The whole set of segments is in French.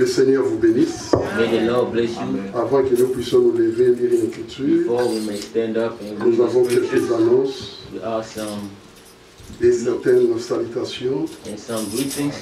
le Seigneur vous bénisse. May the Lord bless you. Avant que nous puissions nous lever et lire une écriture, Before we may stand up and read nous avons the quelques scriptures, annonces we have some et certaines salutations. and some greetings.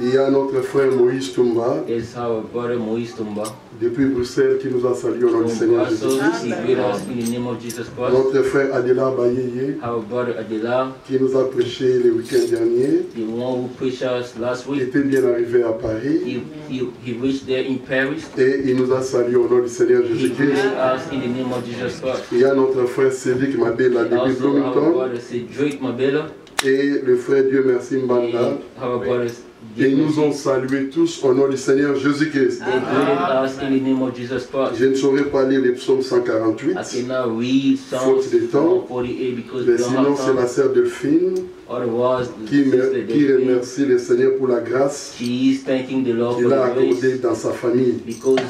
Il y a notre frère Moïse Toumba, It's our brother Moïse Tumba. depuis Bruxelles, qui nous a salué au nom du From Seigneur Brussels, Jésus-Christ. he greeted us in the name of Jesus Christ. Notre frère Adela Bayeye, Our brother Adela, qui nous a prêché le week-end dernier, the one who preached us last week, était bien arrivé à Paris he reached there in Paris. et il nous a salué au nom du Seigneur He Jésus-Christ. greeted us in the name of Jesus Christ. Il y a notre frère Cédric Mabela depuis Also, our Bloomington brother Cedric Mabela et le frère Dieu Merci Mbanda. and our brothers. Ils nous ont salués tous au nom du Seigneur Jésus-Christ. They greeted us in the name of Jesus Christ. Je ne saurais pas lire les psaumes 148, I cannot read Psalms Faute de temps. 148 because mais we don't sinon have c'est la time. sœur Delphine Otherwise, the qui sister Delphine, remercie le Seigneur pour la grâce she is thanking the Lord qu'il for a the accordée grace dans sa famille. because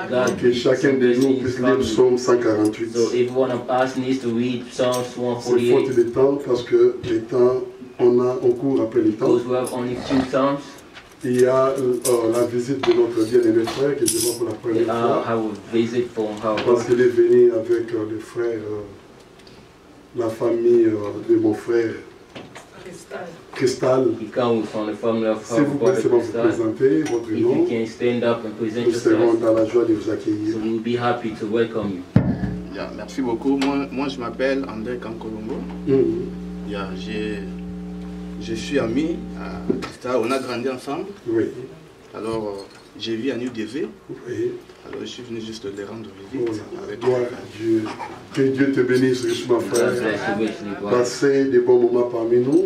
God Que chacun de nous puisse lire le psaume 148. So everyone of us needs to read Psalms C'est faute 148 de temps parce que les temps, on court après les temps. because we have only few Psalms. Il y a la visite de notre bien-aimé frère qui est pour la We première fois have a visit from our parce qu'il est venu avec les frères, la famille de mon frère Cristal. He comes from the family of S'il our vous plaît, brother c'est vous Christal. présenter votre If nom. you can stand up and present Nous serons yourself, dans la joie de vous accueillir. so we'll be happy to welcome you. Yeah, merci beaucoup. Moi je m'appelle André Kankolombo. Yeah, je suis ami à Christa. On a grandi ensemble. Oui. Alors, j'ai vu à New DV. Oui. Alors, je suis venu juste les rendre Oh visite. là, Avec gloire à Dieu. Que Dieu te bénisse richement, God frère. bless you richly, brother. Passez des bons moments parmi nous.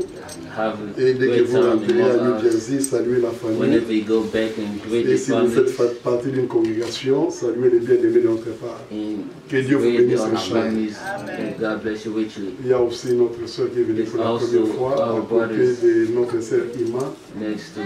Have a Et dès que great vous time rentrez à among New us. Jersey, saluez la famille. Whenever you go back and greet Et your si vous faites family, partie d'une congrégation, saluez les bien-aimés de notre part. and Que Dieu vous greet bénisse your richement. families, and God bless you richly. Il y a aussi notre soeur qui est venue pour la Also, première fois, à our côté brothers. de notre soeur Ima. Next to,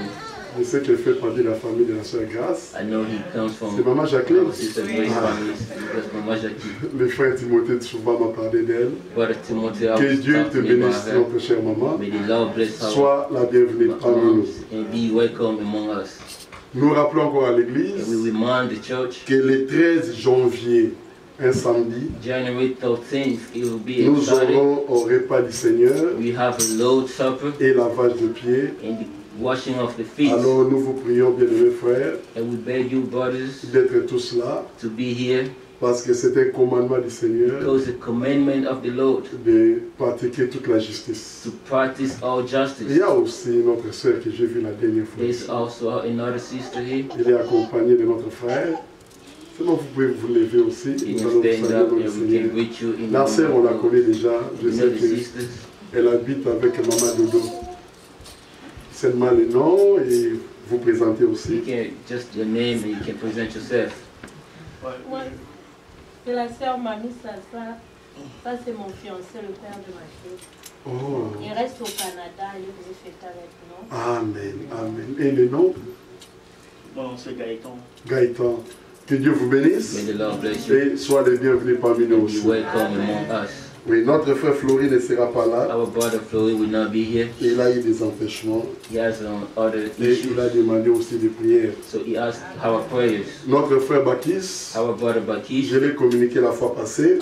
Je sais qu'elle fait partie de la famille de la soeur Grace. I know he comes from C'est Maman Jacqueline. our sister Grace family, because Mama Jackie, Le frère Timothée souvent m'a parlé d'elle. Brother Timothy, I Que was Dieu te talking about bénisse, her. notre chère maman. May the Lord bless our Sois la bienvenue parmi nous. moms and be welcome among us. Nous rappelons encore à And we l'église remind the church, que le 13 janvier, un samedi, January 13th, it will be nous exciting. aurons au repas du Seigneur We have a Lord's Supper et lavage de pieds. and the washing of the feet. Alors nous vous prions, bien-aimés frères, And we beg you, brothers, d'être tous là, to be here parce que c'est un commandement du Seigneur because the commandment of the Lord de pratiquer toute la justice. to practice all Il justice. y a aussi notre sœur que j'ai vue la dernière fois. There's also another sister here. Il est accompagné de notre frère. Sinon, vous pouvez vous lever aussi. You Nous can allons vous stand saluer up dans le and we Seigneur. can greet you in the La name sœur, of on la the Lord. connaît déjà. Je You know sais the sisters. qu'elle habite avec Maman Dodo. Seulement le nom et vous présenter You aussi. can just your name and you can present yourself. Moi, c'est la sœur Mamie Sassa. Ça, c'est mon fiancé, le père de ma fille. Oh, Il reste au Canada, il est venu fêter avec nous. amen, amen. Et le nom? Bon, c'est Gaëtan. Gaëtan. Que Dieu vous bénisse May the Lord bless you et soyez les bienvenus parmi nous and be aussi. welcome among us. Oui, notre frère Florie ne sera pas là. Our brother Floyd will not be here. Il a eu des empêchements He has other et issues. il a demandé aussi des prières. So he asked our prayers. Notre frère Bakis, Our brother Bakish, je l'ai communiqué la fois passée.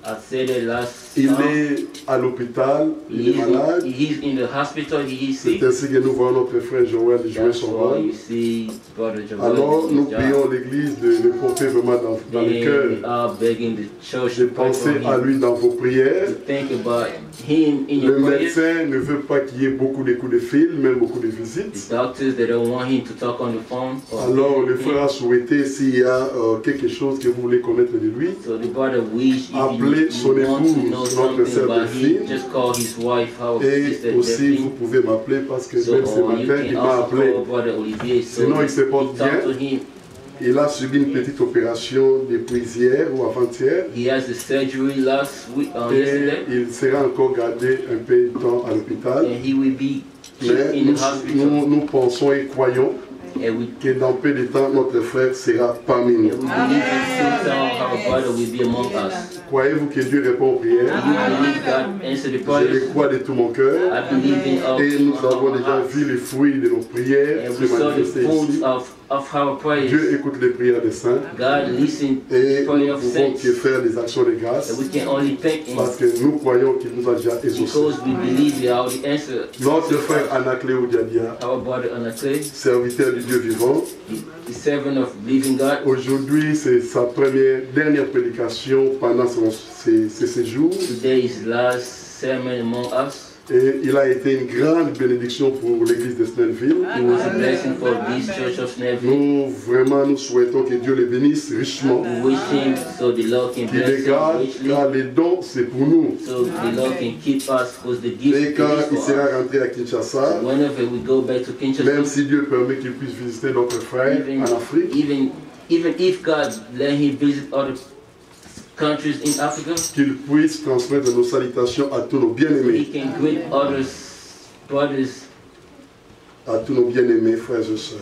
I said it last Il time. est à l'hôpital, il est malade. He's in the hospital, he is sick. C'est ainsi que nous voyons notre frère Joël jouer That's son why rôle. you see brother Joel Alors doing nous his job. prions l'église de le porter vraiment dans le And we cœur, are begging the church de to pray for penser à him, lui dans vos prières. to think about him in Le your prayers. médecin ne veut pas qu'il y ait beaucoup de coups de fil, même beaucoup de The visites. doctors, they don't want him to talk on the phone. or Alors le anything. frère a souhaité, s'il y a quelque chose que vous voulez connaître de lui, So the brother wish if appelez son you want to épouse, know notre something sœur about him, Delphine. just call his wife, our sister Et aussi vous Delphine. pouvez m'appeler parce que So même ce you matin il can m'a also appelé. call brother Olivier. So Sinon, il se you porte talk to bien. him. Il a subi une petite opération depuis hier ou avant-hier. He has the surgery last week, Et yesterday, il sera encore gardé un peu de temps à l'hôpital. and he will be Mais in the hospital. nous pensons et croyons And we que dans peu de temps, notre frère sera parmi nous. believe in sometime our brother will be among us. Croyez-vous que Dieu répond aux Do prières? you believe God answer the Je le prayers? crois de tout mon cœur. I believe in all Et nous all avons our déjà hearts. vu les fruits de nos prières And se we saw the manifester fruits ici. of of our prayers. Dieu écoute les prières des saints. God listens to Et the nous prayer of pouvons que saints. faire des actions de grâce. And we can only thank Him Parce que nous croyons qu'il nous a déjà exaucés. because we believe we are the answer. Notre frère Anaclé Oudiadia, Our brother Anaclé, serviteur du Dieu vivant, the servant of living God. aujourd'hui c'est sa dernière prédication pendant ses séjours. Today is his last sermon among us. Et il a été une grande bénédiction pour l'église de Snellville. It was a blessing for this church of Snellville. Nous souhaitons que Dieu les bénisse richement. We wish him so the Lord can Qu'il bless les him garde, richly. car les dons c'est pour nous. So the Lord can keep us because the gift Et quand is il for sera us. rentré à Kinshasa, Whenever we go back to même Kinshasa, si Dieu permet qu'il puisse visiter notre frère en Afrique, even if God let him visit other countries in Africa, qu'il puisse transmettre nos salutations à tous nos he bien-aimés, can greet others, brothers. à tous nos bien-aimés frères et sœurs.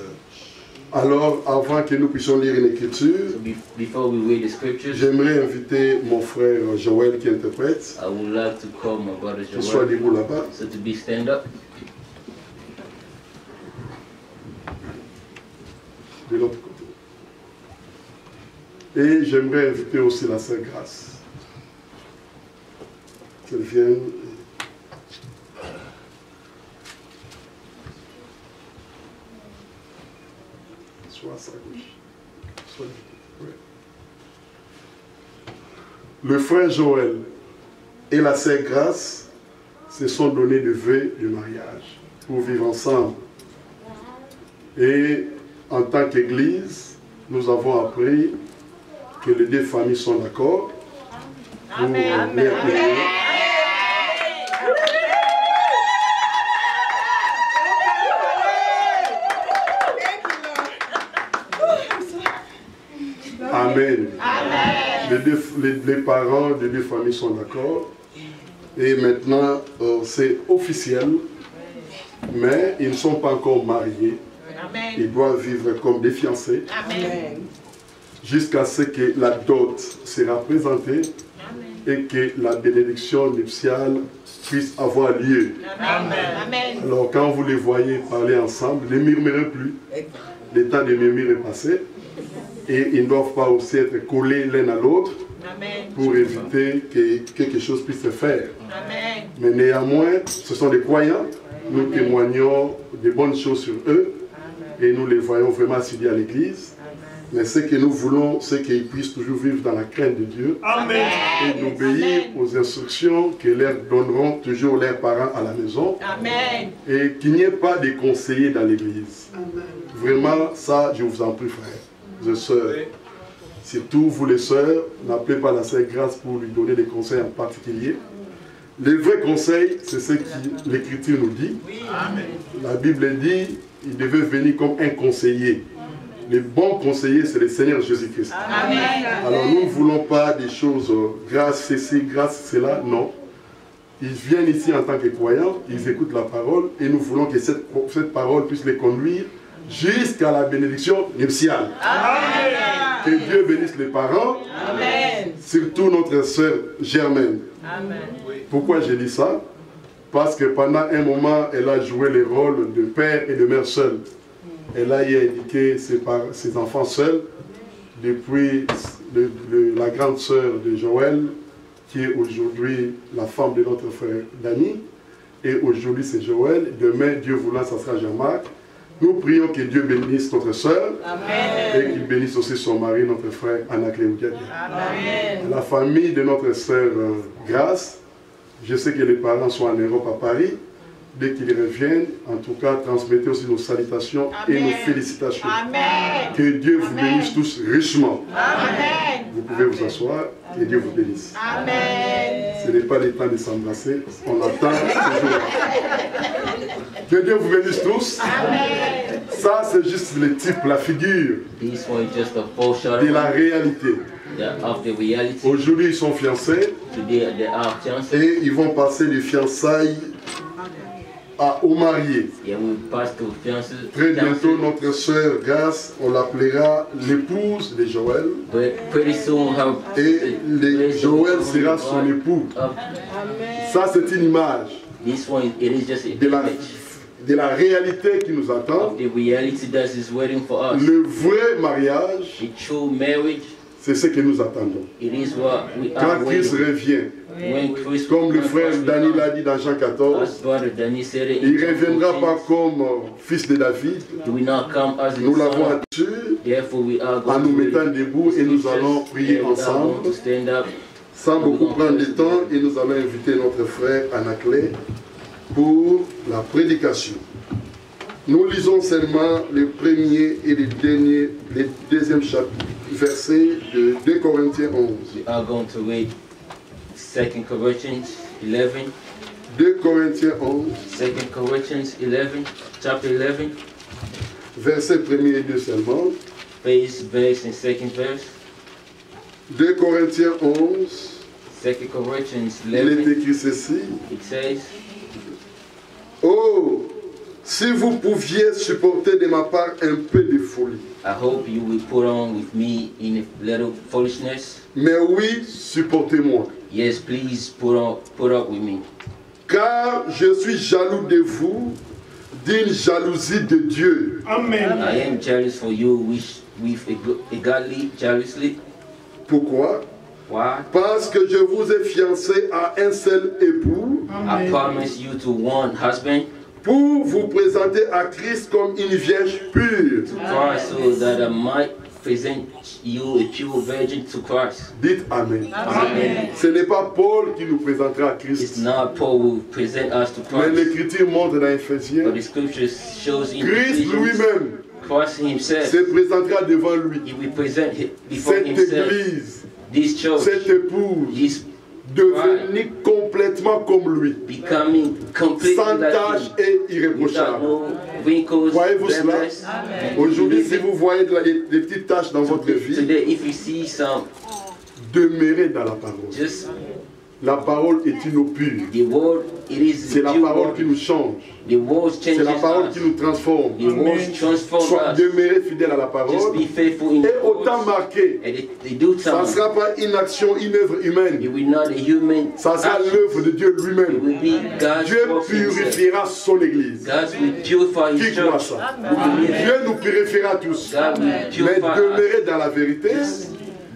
Alors, avant que nous puissions lire une écriture, So before we read the scriptures, j'aimerais inviter mon frère Joël qui interprète, I would like to call my brother qu'il soit Joel. debout là-bas. So to be stand up. De l'autre côté. Et j'aimerais inviter aussi la Sœur Grâce. Qu'elle vienne. Soit à sa gauche. Soit du côté. Ouais. Le frère Joël et la Sœur Grâce se sont donnés de vœux de mariage pour vivre ensemble. Et en tant qu'Église, nous avons appris que les deux familles sont d'accord pour les marier. Amen. Les parents des deux familles sont d'accord. Et maintenant, c'est officiel, mais ils ne sont pas encore mariés. Ils doivent vivre comme des fiancés jusqu'à ce que la dot sera présentée et que la bénédiction nuptiale puisse avoir lieu. Alors quand vous les voyez parler ensemble, ne murmurez plus. L'état de murmure est passé et ils ne doivent pas aussi être collés l'un à l'autre pour éviter que quelque chose puisse se faire. Mais néanmoins, ce sont des croyants. Nous témoignons des bonnes choses sur eux. Et nous les voyons vraiment assidus à l'église. Mais ce que nous voulons, c'est qu'ils puissent toujours vivre dans la crainte de Dieu. Amen. Et d'obéir aux instructions que leur donneront toujours leurs parents à la maison. Amen. Et qu'il n'y ait pas de conseillers dans l'église. Vraiment, ça, je vous en prie, frères et sœurs. Surtout vous les sœurs, n'appelez pas la Sœur Grâce pour lui donner des conseils en particulier. Les vrais conseils, c'est ce que l'Écriture nous dit. Amen. La Bible dit, il devait venir comme un conseiller. Les bons conseillers, c'est le Seigneur Jésus-Christ. Alors nous ne voulons pas des choses grâce ceci, grâce cela, non. Ils viennent ici en tant que croyants, ils écoutent la parole et nous voulons que cette parole puisse les conduire jusqu'à la bénédiction nuptiale. Que Dieu bénisse les parents, amen. Surtout notre sœur Germaine. Amen. Pourquoi j'ai dit ça? Parce que pendant un moment, elle a joué les rôles de père et de mère seule. Elle a éduqué ses enfants seuls depuis la grande sœur de Joël, qui est aujourd'hui la femme de notre frère Dani. Et aujourd'hui, c'est Joël. Demain, Dieu voulant, ça sera Jean-Marc. Nous prions que Dieu bénisse notre sœur et qu'il bénisse aussi son mari, notre frère Anaclé Oudiadia. La famille de notre sœur Grâce, je sais que les parents sont en Europe à Paris. Dès qu'ils reviennent, en tout cas, transmettez aussi nos salutations et nos félicitations. Amen. Que Dieu vous bénisse tous richement. Amen. Vous pouvez vous asseoir, que Dieu vous bénisse. Amen. Ce n'est pas le temps de s'embrasser, on attend toujours. Que Dieu vous bénisse tous. Amen. Ça, c'est juste le type, la figure de la réalité. Aujourd'hui, ils sont fiancés et ils vont passer les fiançailles aux mariés. Très bientôt, notre sœur Grâce, on l'appellera l'épouse de Joël. Et Joël sera son époux. Ça, c'est une image de la réalité qui nous attend. of the reality that is waiting for us. Le vrai mariage, The true marriage, c'est ce que nous attendons. it is what we Quand are Christ waiting. revient, When Christ comme le when frère Christ Daniel will l'a come, dit dans Jean 14, as brother Danny said it, il ne in reviendra John pas 14, comme fils de David. do we not come as Nous the l'avons son? attendu Therefore we are en going nous to mettant read debout et nous allons prier and we are going ensemble. to stand up. Sans beaucoup prendre de temps, et nous allons inviter notre frère Anaclé pour la prédication. Nous lisons seulement le premier et le deuxième chapitre, verset de 2 Corinthiens 11. We are going to read 2 Corinthians 11. 2 Corinthiens 11, 2 Corinthians 11, chapter 11, verset 1er et 2 seulement. first verse and second verse. 2 Corinthiens 11, 2 Corinthians il est 11, écrit ceci. it says, Oh, si vous pouviez supporter de ma part un peu de folie. I hope you will put on with me in a little foolishness. Mais oui, supportez-moi. Yes, please put up with me. Car je suis jaloux de vous d'une jalousie de Dieu. Amen. I am jealous for you with a godly jealously. Pourquoi? Why? Parce que je vous ai fiancé à un seul époux I promise you to one husband, pour vous présenter à Christ comme une vierge pure. to Christ, so that I might present you a pure virgin to Christ. Dites Amen. Amen. Ce n'est pas Paul qui nous présentera à It's Christ, not Paul who present us to mais Christ, l'Écriture montre dans but Éphésiens, the scripture shows in Christ Ephesians, lui-même Christ himself, se présentera devant lui. he will present before Cette himself église, this church, cette épouse, is devenue complètement comme lui, becoming completely sans like tache him, et without irréprochable. no wrinkles, Voyez-vous cela? blameless. Aujourd'hui, si vous voyez des petites taches dans votre vie, Today, if you see some, demeurez dans la parole. just La parole est une eau pure. the word, it is C'est la the pure parole word. qui nous change. The word C'est changes la parole us. qui nous transforme. The word transforms Soit us. demeurer fidèle à la parole. Just be faithful in Et the au temps word. marqué, And they do ça ne time. sera pas une action, une œuvre It humaine. will not a human Ça sera action. l'œuvre de Dieu It lui-même. will be God's Dieu work himself. purifiera son église. God will purify Qui his croit church. ça? Who believes Dieu nous purifiera tous. God will Mais purify us. demeurez dans la vérité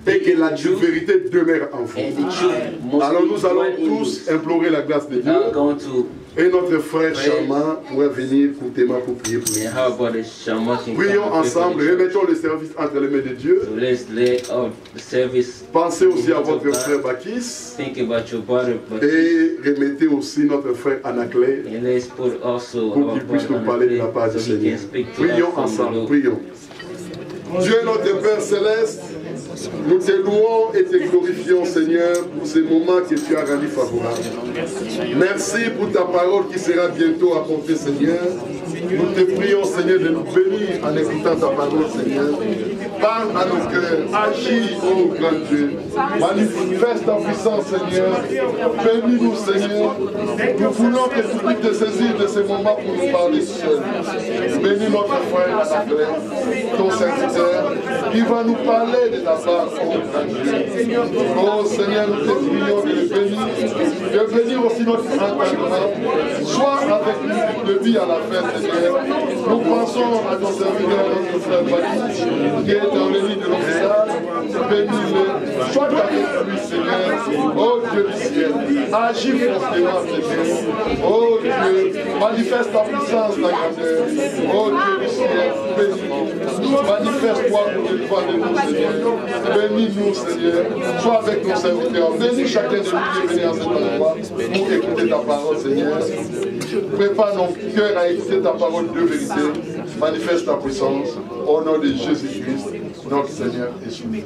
et que la vérité demeure en vous. And the truth must Alors be nous allons dwell in tous you. implorer la grâce de We Dieu. are going to, Et notre frère Chama pourrait venir coûtement pour prier pour and nous. how about the Shammah can come Prions and pray for ensemble, the church? remettons le service entre les mains de Dieu. So let's lay out the service. Pensez aussi à in the hands votre of God. frère Bakis Think about your brother, but et remettez aussi notre frère Anaclé and let's put also pour our qu'il puisse brother nous on parler the de la part plate du so he Seigneur. can speak to us Prions from the ensemble, Lord. prions. Dieu notre Père Céleste, nous te louons et te glorifions Seigneur pour ces moments que tu as rendus favorables. Merci pour ta parole qui sera bientôt apportée Seigneur. Nous te prions Seigneur de nous bénir en écoutant ta parole Seigneur. Parle à nos cœurs, agis ô grand Dieu. Manifeste ta puissance Seigneur. Bénis-nous Seigneur. Nous voulons que tu puisses te saisir de ces moments pour nous parler seul. Bénis notre frère Anaclé, ton serviteur, qui va nous parler de ta part, ô grand Dieu. Oh Seigneur, nous te prions de le bénir, de bénir aussi notre entendement. Sois avec nous de vie à la fin, Seigneur. Nous pensons à ton serviteur, notre frère Baptiste, qui est dans le lit de l'hôpital. Bénis-le, sois avec lui, Seigneur. Oh Dieu du ciel, agis fortement, Seigneur. Oh Dieu, manifeste ta puissance, ta grandeur. Oh Dieu du ciel, bénis-nous. Manifeste-toi pour le droit de nous, Seigneur. Bénis-nous, Seigneur. Sois avec nos serviteurs. Bénis chacun de nous qui est venu à cet endroit pour écouter ta parole, Seigneur. Prépare nos cœurs à écouter ta parole de vérité. Manifeste ta puissance. Au nom de Jésus-Christ, notre Seigneur et Sauveur.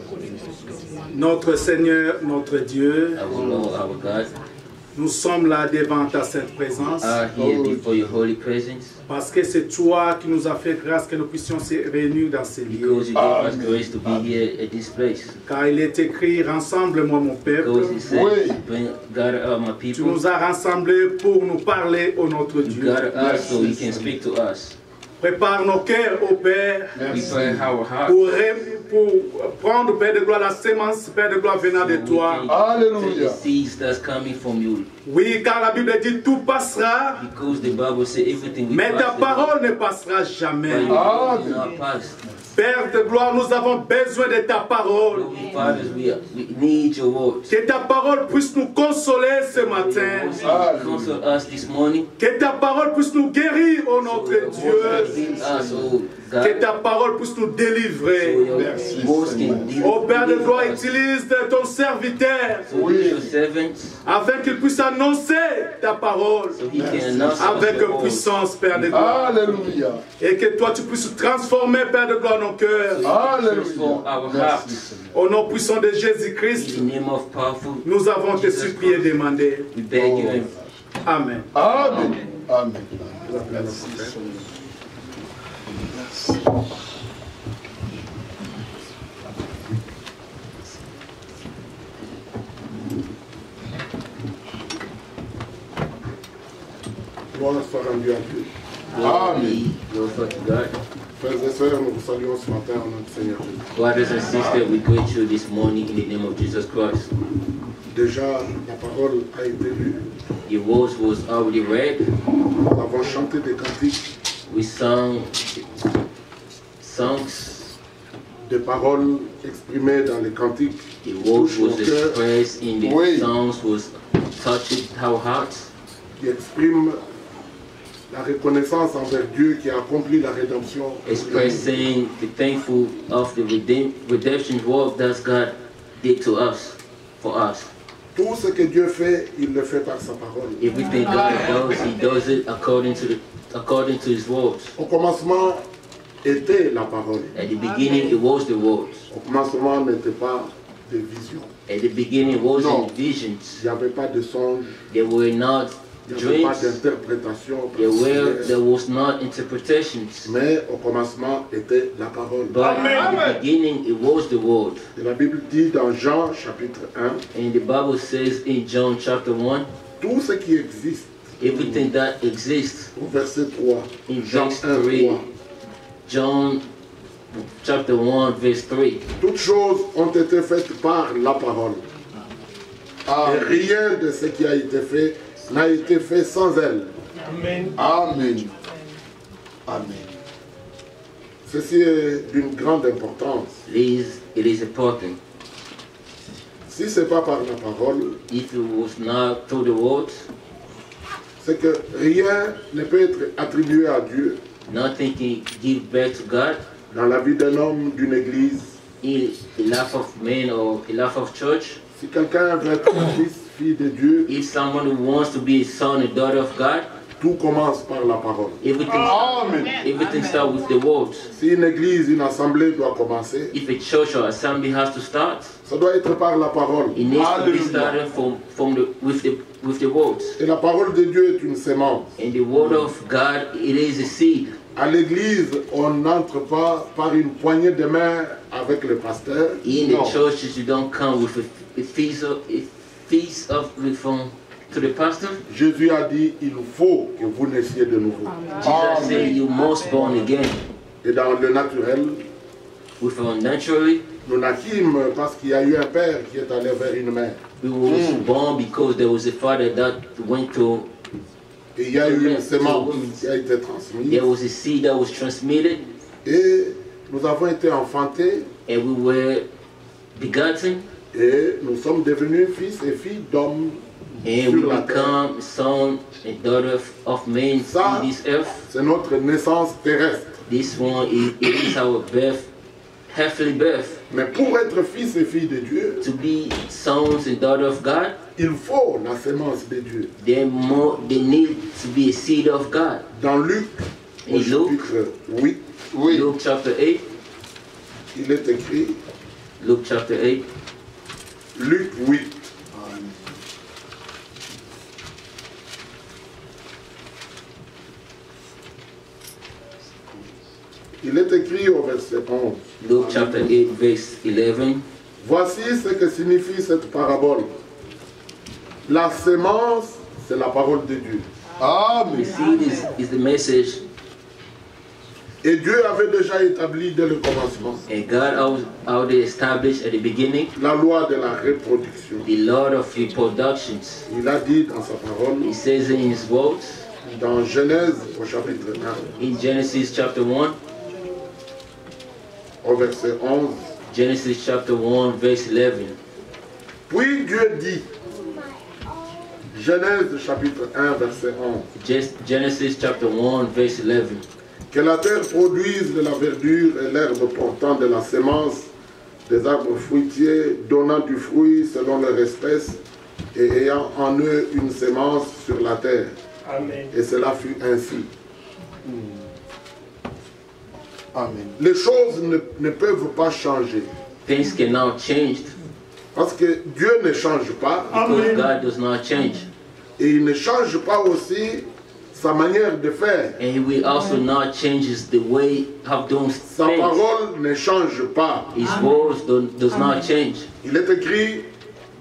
Notre Seigneur, notre Dieu, Our Lord, our God, nous sommes là devant ta sainte présence are here before your holy presence parce que c'est toi qui nous as fait grâce que nous puissions se réunir dans ces lieux. because you gave us grace to be here at this place. Car il est écrit, rassemble-moi mon peuple. Because he said, Oui. bring gather up my Tu people, nous as rassemblés pour nous parler au notre you Dieu. gather us so you can speak to us. Prépare nos cœurs, ô Père, Prepare our heart. pour prendre, Père de gloire, la sémence, Père de gloire, venant de toi. Alléluia. The seeds that's coming from you. Oui, car la Bible dit tout passera, Because the Bible says everything will mais ta pass, parole ne passera jamais. but your word will not pass. Père de gloire, nous avons besoin de ta parole. Holy Fathers, we need your word. Que ta parole puisse nous consoler ce matin. Console us this morning. Que ta parole puisse nous guérir, ô notre Dieu. Heal us, oh God. Que ta parole puisse nous délivrer. So your words can deal Ô Père de gloire, with us. utilise ton serviteur So use your servants, afin qu'il puisse annoncer ta parole so he can announce us avec your word. puissance, Père de gloire. Alléluia. Et que toi, tu puisses transformer, Père de gloire, nos cœurs. Transform our hearts. Au nom puissant de In Jésus-Christ, the name of powerful, nous avons te supplié et demandé. we beg you and Amen. Amen. Amen. Gloire soit rendue à Dieu. Amen. glorify to God. Frères et sœurs, nous vous saluons ce matin en notre Seigneur Jésus. Brothers and sisters, we greet you this morning in the name of Jesus Christ. Déjà, la parole a été lue. The words was already read. Nous avons chanté des cantiques, We sang songs. des paroles exprimées dans les cantiques. The words touchent nos was cœurs, expressed in the Oui. songs was touching our hearts. qui expriment la reconnaissance envers Dieu qui a accompli la rédemption. Expressing the thankful of the redemption work that God did to us, for us. Tout ce que Dieu fait, il le fait par sa parole. Everything God does, He does it according to His words. Au commencement était la parole. At the beginning, it was the words. Au commencement n'était pas de vision. At the beginning, it wasn't No. visions. Il n'y avait pas de songe, There were not il n'y avait pas dreams. d'interprétation. There was not interpretations. Mais au commencement était la parole. But at the beginning, it was the word. Et la Bible dit dans Jean chapitre 1, And the Bible says in John chapter 1, tout ce qui existe, everything that exists, au verset 3, in Jean verse 1, 3, 3, John chapter 1, verse 3. toutes choses ont été faites par la parole. Et rien de ce qui a été fait n'a été fait sans elle. Amen. Amen. Amen. Ceci est d'une grande importance. It is important. Si ce n'est pas par la parole, If it was not through the words, c'est que rien ne peut être attribué à Dieu nothing can give back to God dans la vie d'un homme, d'une église. in the life of man or the life of church. Si quelqu'un veut être fils, fille de Dieu, If someone who wants to be a son and daughter of God, tout commence par la parole. everything starts with the words. Si une église, une assemblée doit commencer, If a church or assembly has to start, ça doit être par la parole. it needs to be Alléluia. started with the words. Et la parole de Dieu est une sémence. And the word of God, it is a seed. À l'église, on n'entre pas par une poignée de main avec le pasteur. In Non. the churches, you don't come with a feast to the pastor. Jésus a dit, il faut que vous naissiez de nouveau. Jesus said you must born again. Et dans le naturel, We found naturally, nous naquîmes parce qu'il y a eu un père qui est allé vers une mère. we was born because there was a father that went to, Et il y a eu une sémence qui a été transmise. there was a seed that was transmitted, Et nous avons été enfantés and we were begotten, et nous sommes devenus fils et filles d'hommes and we sur la terre. become son and daughter of men Ça, in this earth. c'est notre naissance terrestre. This one is our birth, heavenly birth. Mais pour être fils et filles de Dieu, To be sons and daughters of God, il faut la sémence de Dieu. they need to be a seed of God. Dans Luc, au Et Luc. chapitre 8, Luke chapter 8, il est écrit, Luke chapter 8, Luc 8, il est écrit au verset 11. Luke chapter 8, verse 11. Voici ce que signifie cette parabole. La sémence, c'est la parole de Dieu. The seed is the message Et Dieu avait déjà établi dès le commencement And God already established at the beginning la loi de la reproduction. the law of reproductions. Il a dit dans sa parole, He says in his words, dans Genèse au chapitre 1, in Genesis chapter 1, au verset 11, Genesis chapter 1, verse 11. puis Dieu dit, Genèse chapitre 1, verset 11, Genesis chapter 1, verse 11. que la terre produise de la verdure et l'herbe portant de la sémence, des arbres fruitiers donnant du fruit selon leur espèce et ayant en eux une sémence sur la terre. Amen. Et cela fut ainsi. Amen. Les choses ne peuvent pas changer. Things cannot change Parce que Dieu ne change pas because God does not change. et il ne change pas aussi sa manière de faire. And he will also not change the way of doing Sa things. parole ne change pas. His words does not change. Il est écrit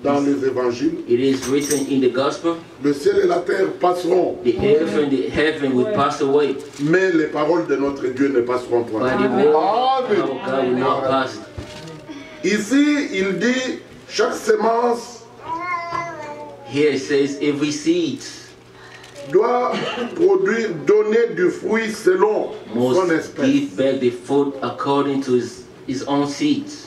dans les évangiles, It is written in the gospel, le ciel et la terre passeront, the earth and the heaven will pass away, mais les paroles de notre Dieu ne passeront but point. the word of God will not pass. Ici, il dit, chaque sémence Here it says every seed doit produire, donner du fruit selon son must espèce. give back the fruit according to his own seeds.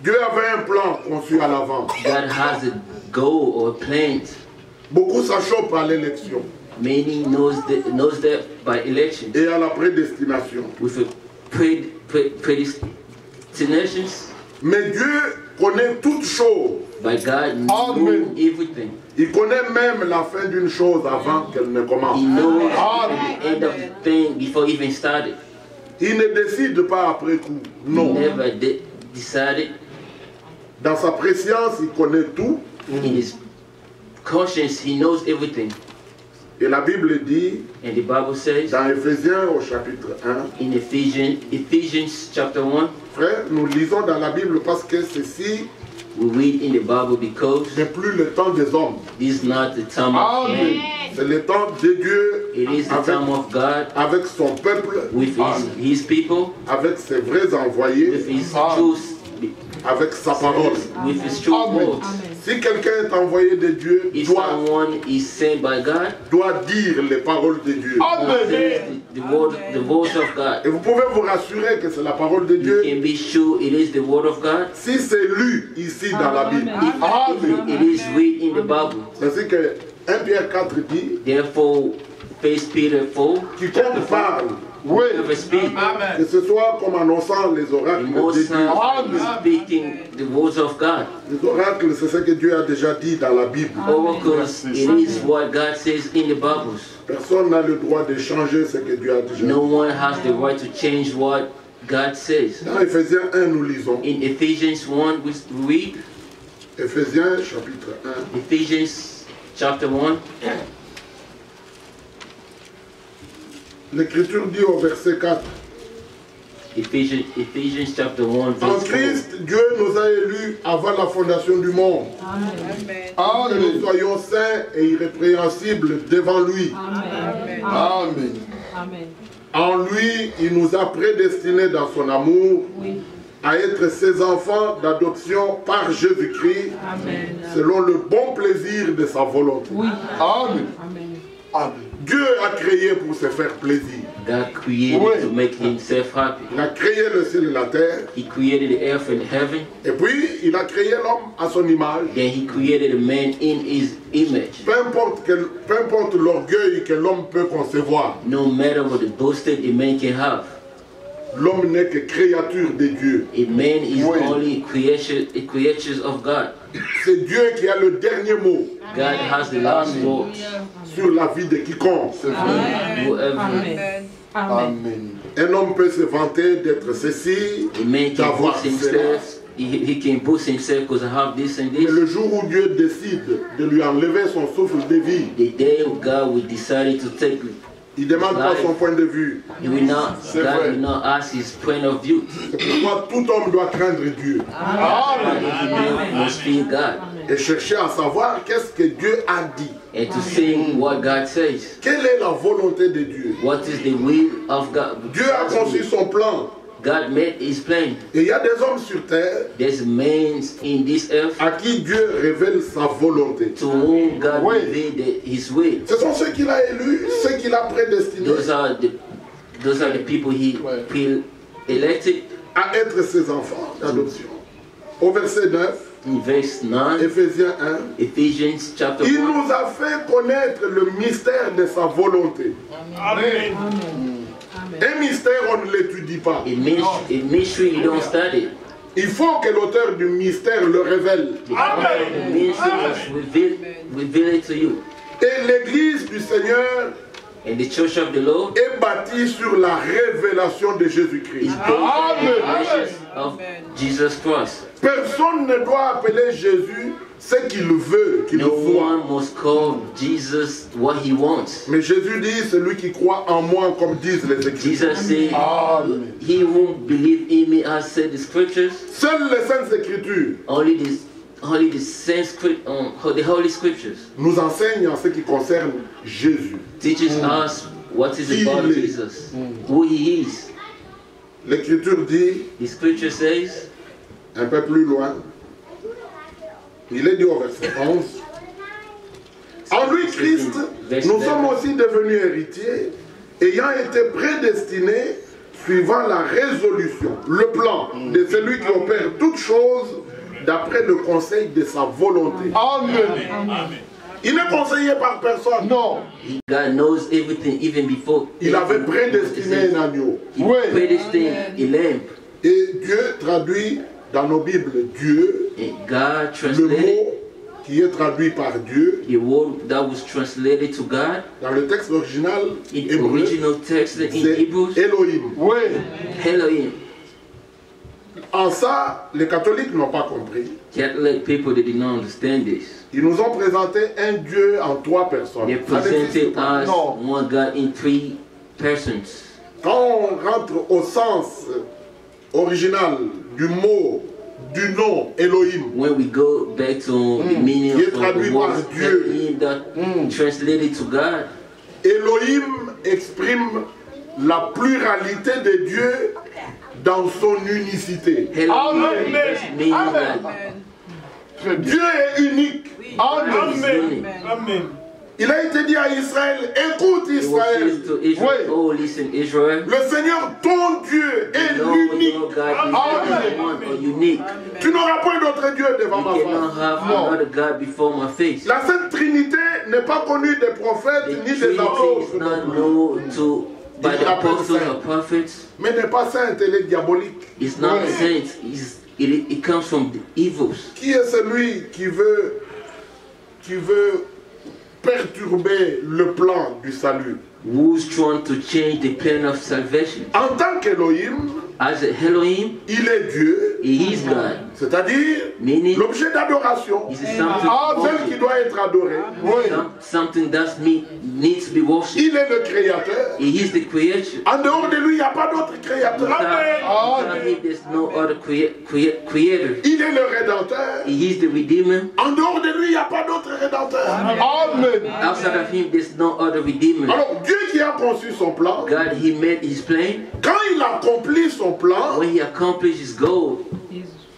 Dieu avait un plan conçu à l'avant. God has a goal or a plan. Beaucoup s'achoppent à l'élection Many knows that by election et à la prédestination. with a predestinations. Mais Dieu connaît toutes choses. By God knows everything. Il connaît même la fin d'une chose avant qu'elle ne commence. He knows the end of the thing before it even started. Il ne décide pas après coup. He Non. never decided. Dans sa préscience, il connaît tout. In his conscience, he knows everything. Et la Bible dit, And the Bible says dans Éphésiens au chapitre 1, in Ephesians chapter 1, frère, nous lisons dans la Bible parce que ceci we read in the Bible because n'est plus le temps des hommes. this is not the time of man. C'est le temps de Dieu It is the avec, time of God avec son peuple, with his people, avec ses vrais envoyés, with his truth, avec sa parole. with his true words. Si quelqu'un est envoyé de Dieu, If doit someone is sent by God, dire les paroles de Dieu. the words of God, Et vous pouvez vous rassurer que c'est la parole de you Dieu. can be sure it is the word of God. Si c'est lu ici dans la Bible, If it is read in the Bible. c'est que 1 Pierre 4 dit, Therefore, 1 Peter 4, quiconque parle, whoever speak, que ce soit comme annonçant les the oracles de most Dieu. is speaking the words of God. Les oracles, c'est ce que Dieu a déjà dit dans la Bible. Because it is what God says in the Bibles. Personne n'a le droit de changer ce que Dieu a déjà No dit. one has the right to change what God says. Dans Éphésiens 1, nous lisons. In Ephesians 1, we read, Éphésiens chapitre 1. Ephesians chapter 1, L'Écriture dit au verset 4. Ephesians chapter 1, En verse 4. Christ, Dieu nous a élus avant la fondation du monde. Que nous soyons saints et irrépréhensibles devant lui. Amen. En lui, il nous a prédestinés dans son amour à être ses enfants d'adoption par Jésus-Christ, selon le bon plaisir de sa volonté. Amen. Amen. Dieu a créé pour se faire plaisir. God created to make himself happy. Il a créé le ciel et la terre. He created the earth and heaven. Et puis, il a créé l'homme à son image. Then he created a man in his image. Peu importe l'orgueil que l'homme peut concevoir, No matter what the boasted a man can have, l'homme n'est que créature de Dieu. a man is only a creature of God. C'est Dieu qui a le dernier mot God has the last word. sur la vie de quiconque. Whoever Amen. Un homme peut se vanter d'être ceci, a man can d'avoir boast cela. himself, he can boast himself because I have this and Mais this. le jour où Dieu décide de lui enlever son souffle de vie, The day God will decide to take Il ne demande pas son point de vue. God will not ask his point of view. C'est pourquoi tout homme doit craindre Dieu. Must fear God. Et chercher à savoir qu'est-ce que Dieu a dit. And to say what God says. Quelle est la volonté de Dieu? What is the will of God? Dieu a conçu son plan. God made his plan. Et il y a des hommes sur terre There's men in this earth à qui Dieu révèle sa volonté. to whom God revealed his will. Ce sont ceux qu'il a élus, ceux qu'il a prédestinés Those are the people he elected. à être ses enfants d'adoption. Au verset 9, In verse 9, Éphésiens 1, Ephesians chapter il 1. nous a fait connaître le mystère de sa volonté. Amen. Un mystère, on ne l'étudie pas. A mystery you don't study. Il faut que l'auteur du mystère le révèle. The mystery must reveal it to you. Et l'église du Seigneur And the church of the Lord est bâtie sur la révélation de Jésus-Christ. is based on the revelation of Jesus Christ. Personne ne doit appeler Jésus ce qu'il veut qu'il No soit. one must call Jesus what he wants. Mais Jésus dit, celui qui croit en moi, comme disent les Écritures. Jesus said, he who believes in me, as said the scriptures, Seules les Saintes Écritures only the Sanskrit, the Holy Scriptures nous enseignent en ce qui concerne Jésus. teaches us what is about Il est. Jesus, who he is. L'Écriture dit, The scripture says, un peu plus loin, il est dit au verset 11, en lui Christ, nous sommes aussi devenus héritiers, ayant été prédestinés suivant la résolution, le plan de celui qui opère toutes choses d'après le conseil de sa volonté. Amen. Il n'est conseillé par personne. Non. God knows everything even before. Il avait prédestiné un agneau. He predestined a lamb. Et Dieu traduit dans nos Bibles Dieu, And God le translated mot qui est traduit par Dieu the word that was translated to God dans le texte original in hébreu, original text in c'est Hebrews, Elohim. Oui. Elohim. En ça, les catholiques n'ont pas compris. Catholic people, they did not understand this. Ils nous ont présenté un Dieu en trois personnes. They Ça n'existe presented pas. us No. one God in three persons. Quand on rentre au sens original du mot, du nom Elohim, When we go back to the meaning Qui est of the traduit word par Dieu. Elohim that translated to God, Elohim exprime la pluralité de Dieu dans son unicité. Elohim Amen. meaning Amen. that Très bien. Dieu est unique. Amen. is unique. Amen. Il a été dit à Israël, écoute It was Israël, said to Israel, Oui. oh listen Israel, le Seigneur ton Dieu est know l'unique. your God is Amen. the one or unique. Tu n'auras point d'autre Dieu devant You ma cannot face. have No. another God before my face. La Sainte Trinité n'est pas connue des prophètes The ni des Trinity is apôtres, not known to by the apostles or prophets. mais n'est pas sainte, elle est diabolique. It's not Oui. saints. It comes from the evils. Qui est celui qui veut perturber le plan du salut? Who's trying to change the plan of salvation? En tant qu'Elohim, As a Elohim, il est Dieu, he is God. c'est-à-dire Meaning, l'objet d'adoration, it's something, celle qui doit être adorée. Oui. something that needs to be worshipped. Il est le créateur. He is the creator. En dehors de lui, il n'y a pas d'autre créateur. Without him, there's no other creator. Il est le rédempteur. He is the redeemer. En dehors de lui, il n'y a pas d'autre rédempteur. Amen. Outside of him, there's no other redeemer. Alors, Dieu qui a conçu son plan, God, he made his plan. quand il accomplit son plan, When he accomplished his goal,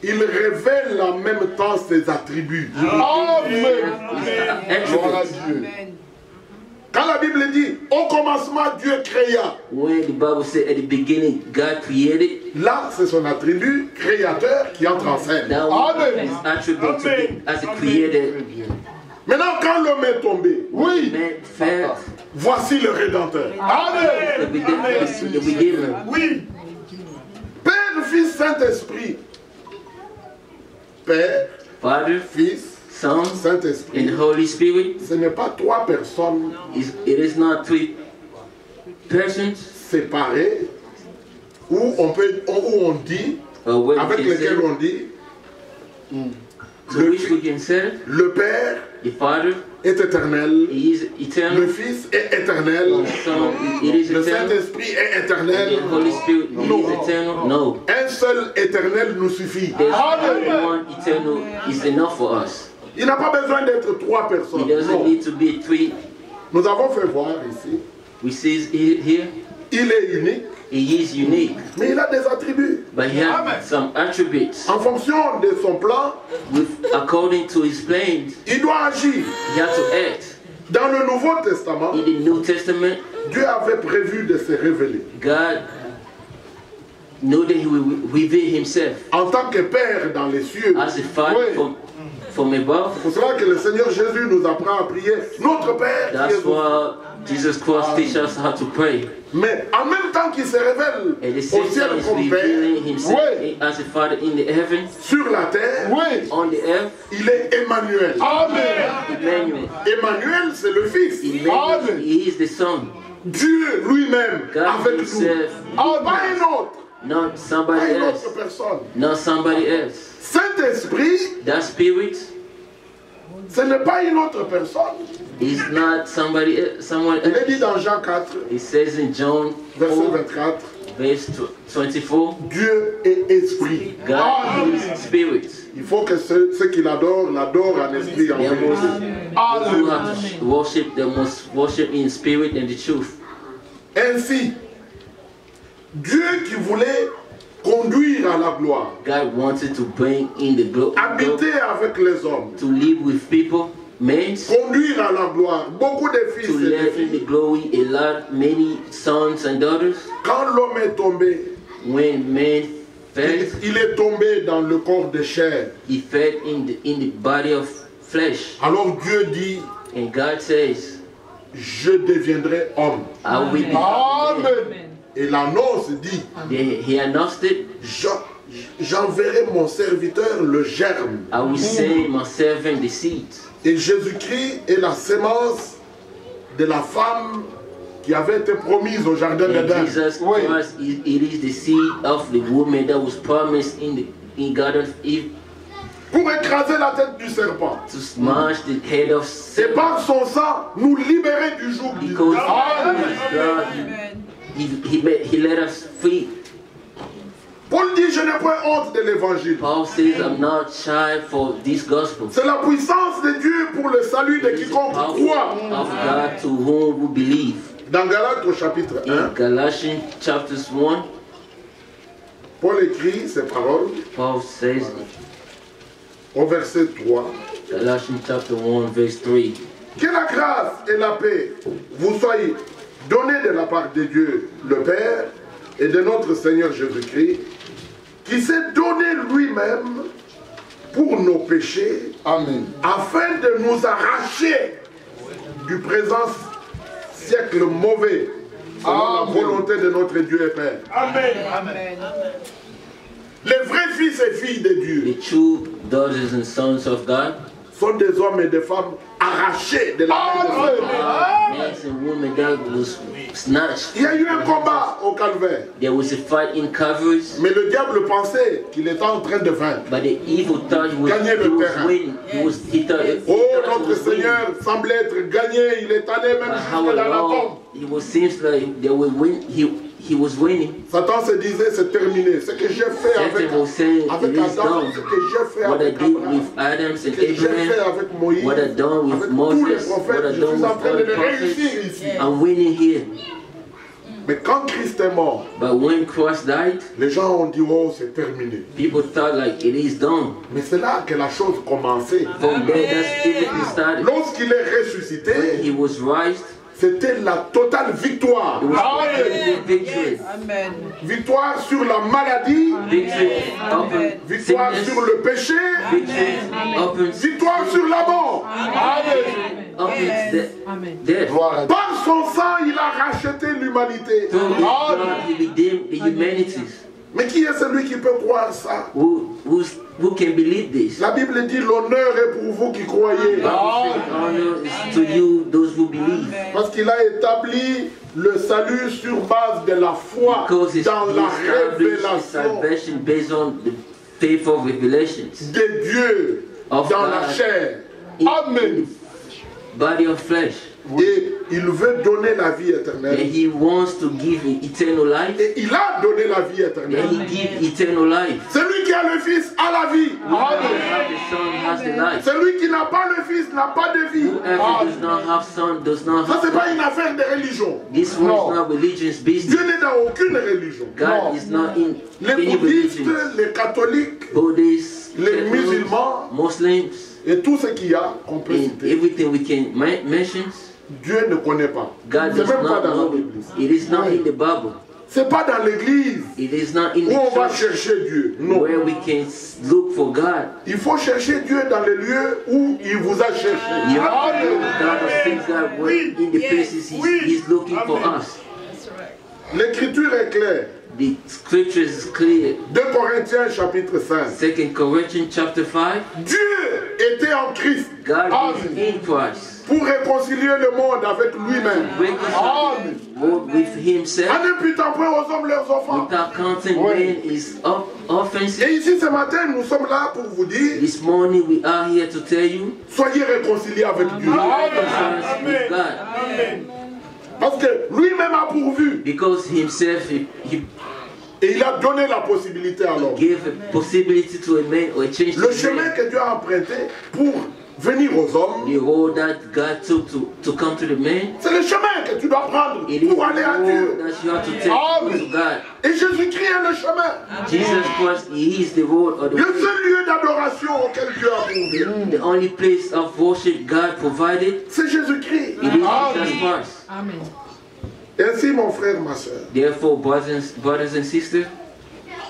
il révèle en même temps ses attributs. Amen. Gloire à attributes. Dieu. Quand la Bible dit, au commencement, Dieu créa, When the Bible said at the beginning, God created, là, c'est son attribut créateur qui entre en scène. that was Amen. his attribute to be as a creator. Très bien. Maintenant, quand l'homme est tombé, Oui. Man fell, voici le rédempteur. Amen. the redeemer. Oui. Père, Fils, Saint-Esprit. Père, Father, Fils, Son, and Saint-Esprit. the Holy Spirit. Ce n'est pas trois personnes It is not three persons séparées où on dit, where we avec can lesquelles say, on dit, to which we can say, le Père The Father, est éternel. He is eternal. Le Fils est éternel. The Son, it is Le eternal. Saint-Esprit est And éternel. the Holy Spirit, it No. is eternal. No. Un seul éternel nous suffit. There's only one eternal is enough for us. Il n'a pas besoin d'être trois He personnes. doesn't Non. need to be three. Nous avons fait voir ici. We see it here. Il est unique, He is unique, mais il a des attributs. but he has some attributes. En fonction de son plan, According to his plans, il doit agir. he had to act. Dans le Nouveau Testament, In the New Testament, Dieu avait prévu de se révéler. God knew that he will reveal himself En tant que Père dans les cieux. as a father Oui. from above. C'est pour cela que le Seigneur Jésus nous apprend à prier. Notre Père qui That's est aux why Jesus Christ teaches us how to pray. Mais en même temps qu'il se révèle At the au same ciel time, he's comme Père, revealing himself oui, as a father in the heavens, sur la terre, Oui. on the earth. il est Emmanuel. Amen. Emmanuel. Emmanuel, c'est le Fils. Emmanuel, he is the Son. Dieu lui-même God avec nous. himself, Pas un autre. not Pas somebody une else. autre personne. Not somebody else. Saint-Esprit, That spirit ce n'est pas une autre personne. is not somebody else, someone Il est dit else. dans Jean 4, It says in John verset 4, 24, verse 24, Dieu est esprit. God is spirit. Il faut que ceux qui l'adorent, l'adorent en esprit et en They vérité. must who have to worship, they must worship in spirit and the truth. Ainsi, Dieu qui voulait conduire à la gloire, God wanted to bring in the glory, habiter avec les hommes, to live with people, men, conduire à la gloire, beaucoup de fils to et de live in the filles. glory, a lot, many sons and daughters. Quand l'homme est tombé, When man fell, il est tombé dans le corps de chair. he fell in the body of flesh. Alors Dieu dit, And God says, je deviendrai homme. I will be man. Amen. Et l'annonce dit, He announced it, j'enverrai mon serviteur le germe. I will send my servant the seed. Et Jésus-Christ est la sémence de la femme qui avait été promise au jardin And d'Éden. Jesus Christ, it is the seed of the woman that was promised in Garden of Eve Pour écraser la tête du serpent. to smash the head of Et Satan. par son sang, nous libérer du joug du Because diable. God, he let us free. Paul dit, je n'ai point honte de l'évangile. Paul says, I'm not shy for this gospel. C'est la puissance de Dieu pour le salut de It is the quiconque power croit. of God to whom we believe. Dans Galates au chapitre 1, In Galatians chapters 1, Paul écrit ces paroles Paul says, au verset 3. Galatians chapter 1, verse 3, Que la grâce et la paix vous soient données de la part de Dieu, le Père, et de notre Seigneur Jésus-Christ, qui s'est donné lui-même pour nos péchés, Amen. afin de nous arracher du présent siècle mauvais, selon la Amen. volonté de notre Dieu et Père. Amen. Les vrais fils et filles de Dieu the true daughters and sons of God, sont des hommes et des femmes arrachés de la main de Satan. men and women that was snatched. Il y a eu un combat au calvaire, There was a fight in Calvary, mais le diable pensait qu'il était en train de vaincre. but the evil thought he was winning. He thought he Oh, was notre winning. Seigneur semble être gagné, il est allé même But jusque how dans la long tombe. it seems like they were win. He was winning. Satan se disait, c'est terminé. Ce que j'ai fait avec Satan was saying, avec it is Adam, done. ce que j'ai fait What I avec did Abraham, with Adam ce and que j'ai fait Abraham, avec Moïse, what I done with avec tous les Moses, prophètes, what I je done suis en with train all de the les réussir prophets, ici. I'm winning here. Mais quand Christ est mort, But when Christ died, les gens ont dit, oh, c'est terminé. people thought like it is done. Mais c'est là que la chose commençait. From there, that's everything started. Lorsqu'il est ressuscité, When he was raised, c'était la totale victoire. it was complete victory. Amen. Victoire sur la maladie, Victory upon victoire sickness, sur le péché, victory upon victoire sur la mort. upon death. Gloire à Dieu. Par son sang, il a racheté l'humanité. Through his blood, he redeemed the humanities. Mais qui est celui qui peut croire ça? Who can believe this? La Bible dit l'honneur est pour vous qui croyez. Honor is to you, those who believe. Parce qu'il a établi le salut sur base de la foi Because it's dans la established révélation salvation based on the faithful revelations de Dieu of dans la God chair. Amen. Body of flesh. Et il veut donner la vie And éternelle. he wants to give eternal life. Et il a donné la vie And éternelle. he gives eternal life. Celui qui a le Fils a la vie. The Son has the life. Celui qui n'a pas le Fils n'a pas de vie. Whoever does not have Son does not Ça, have c'est pas life. une affaire de religion. This one is not religion's business. Dieu n'est dans aucune religion. God is not in Les any bouddhistes, religion. les catholiques Buddhists, Les Catholics, musulmans. Muslims, et tout ce qu'il y a qu'on peut and citer, everything we can mention, Dieu ne connaît pas. God C'est does même pas not dans know. l'Église. It is not in the Bible. C'est pas dans l'église It is not in où on va the church chercher Dieu. Non. where we can look for God. Il faut chercher Dieu dans les lieux où il vous a cherché. You have to know God of things that were in the places He's looking for us. L'écriture est claire. The scripture is clear. 2 Corinthiens chapitre 5. 2 Corinthians chapter 5. Dieu était en Christ. God Amen. is in Christ. Pour réconcilier le monde avec lui-même. Reconcile the world with Himself En imputant point aux hommes leurs offenses. without counting man is offensive. Et ici ce matin, nous sommes là pour vous dire, This morning we are here to tell you, soyez réconciliés avec Dieu. reconcile with God. Parce que lui-même a pourvu. Because Himself, He Et il a donné la possibilité à l'homme. gave a possibility to a man or a change to Le a chemin man. que Dieu a emprunté pour venir aux hommes, The road that God took to come to the man, c'est le chemin que tu dois prendre it is the pour aller à road Dieu. that you have to take to go to God. Et Jésus-Christ est le chemin. Jesus Christ, He is the road or the Le way. seul lieu d'adoration auquel Dieu a pourvu, The only place of worship God provided, c'est Jésus-Christ. it is Jesus Christ. Ainsi, mon frère, ma soeur, Therefore, brothers and sisters,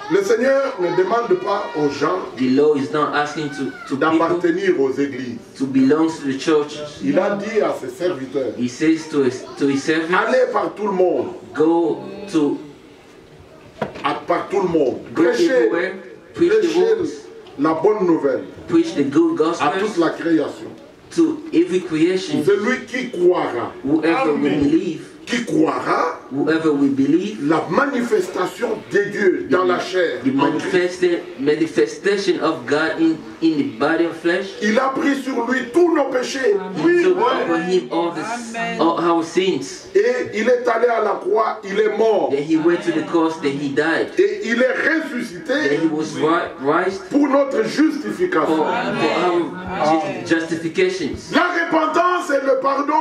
le Seigneur ne demande pas aux gens the law is not asking to people d'appartenir aux églises. to belong to the churches. Il a dit à ses serviteurs, He says to his servants, allez par tout le monde, go par tout le monde, go prêchez, everywhere, preach the prêchez words, la bonne nouvelle preach the good à toute gospel la création. to every creation. Celui qui croira, Whoever will believe, whoever will believe, la manifestation de Dieu dans la chair. the manifestation of God in the body of flesh. Il a pris sur lui tous nos péchés. He took over Him all our sins. Et il est allé à la croix, il est mort. Then He went to the cross, then He died. Et il est Then ressuscité He was raised pour notre for justification. our justifications. La repentance et le pardon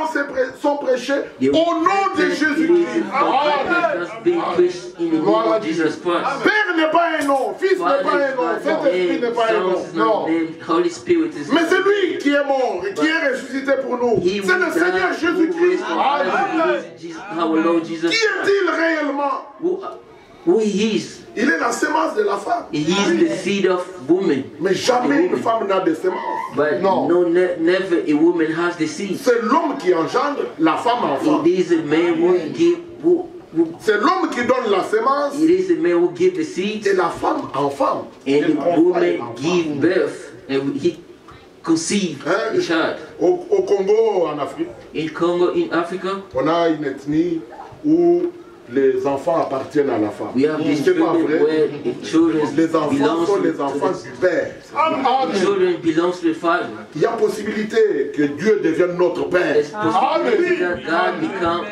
sont prêchés au nom de Jésus-Christ. That's being preached in the name of Jesus Christ. Père n'est pas un nom, Fils n'est pas un nom, Saint-Esprit n'est pas un nom. Non. Holy Spirit is Mais c'est lui qui est mort et qui est ressuscité pour nous. C'est le Seigneur Jésus-Christ. Our Lord Jesus Qui Christ. est-il réellement? Who He is. Il est la sémence de la femme. He is the seed of woman. Mais jamais une femme n'a de sémence. But Non. never a woman has the seed. C'est l'homme qui engendre la femme enfant. It is a man who C'est l'homme qui donne la sémence it is a man who give the seed, et la femme enfant. and the L'enfant est woman enfant. give birth, and he conceive Hein? a child. Au Congo, en Afrique, In Congo, in Africa, on a une ethnie où les enfants appartiennent à la femme. we have this C'est pas children vrai. where the children Les enfants belongs sont to les enfants du Père. the children belongs to the father. Il y a possibilité que Dieu devienne notre Père. There's possibility that God become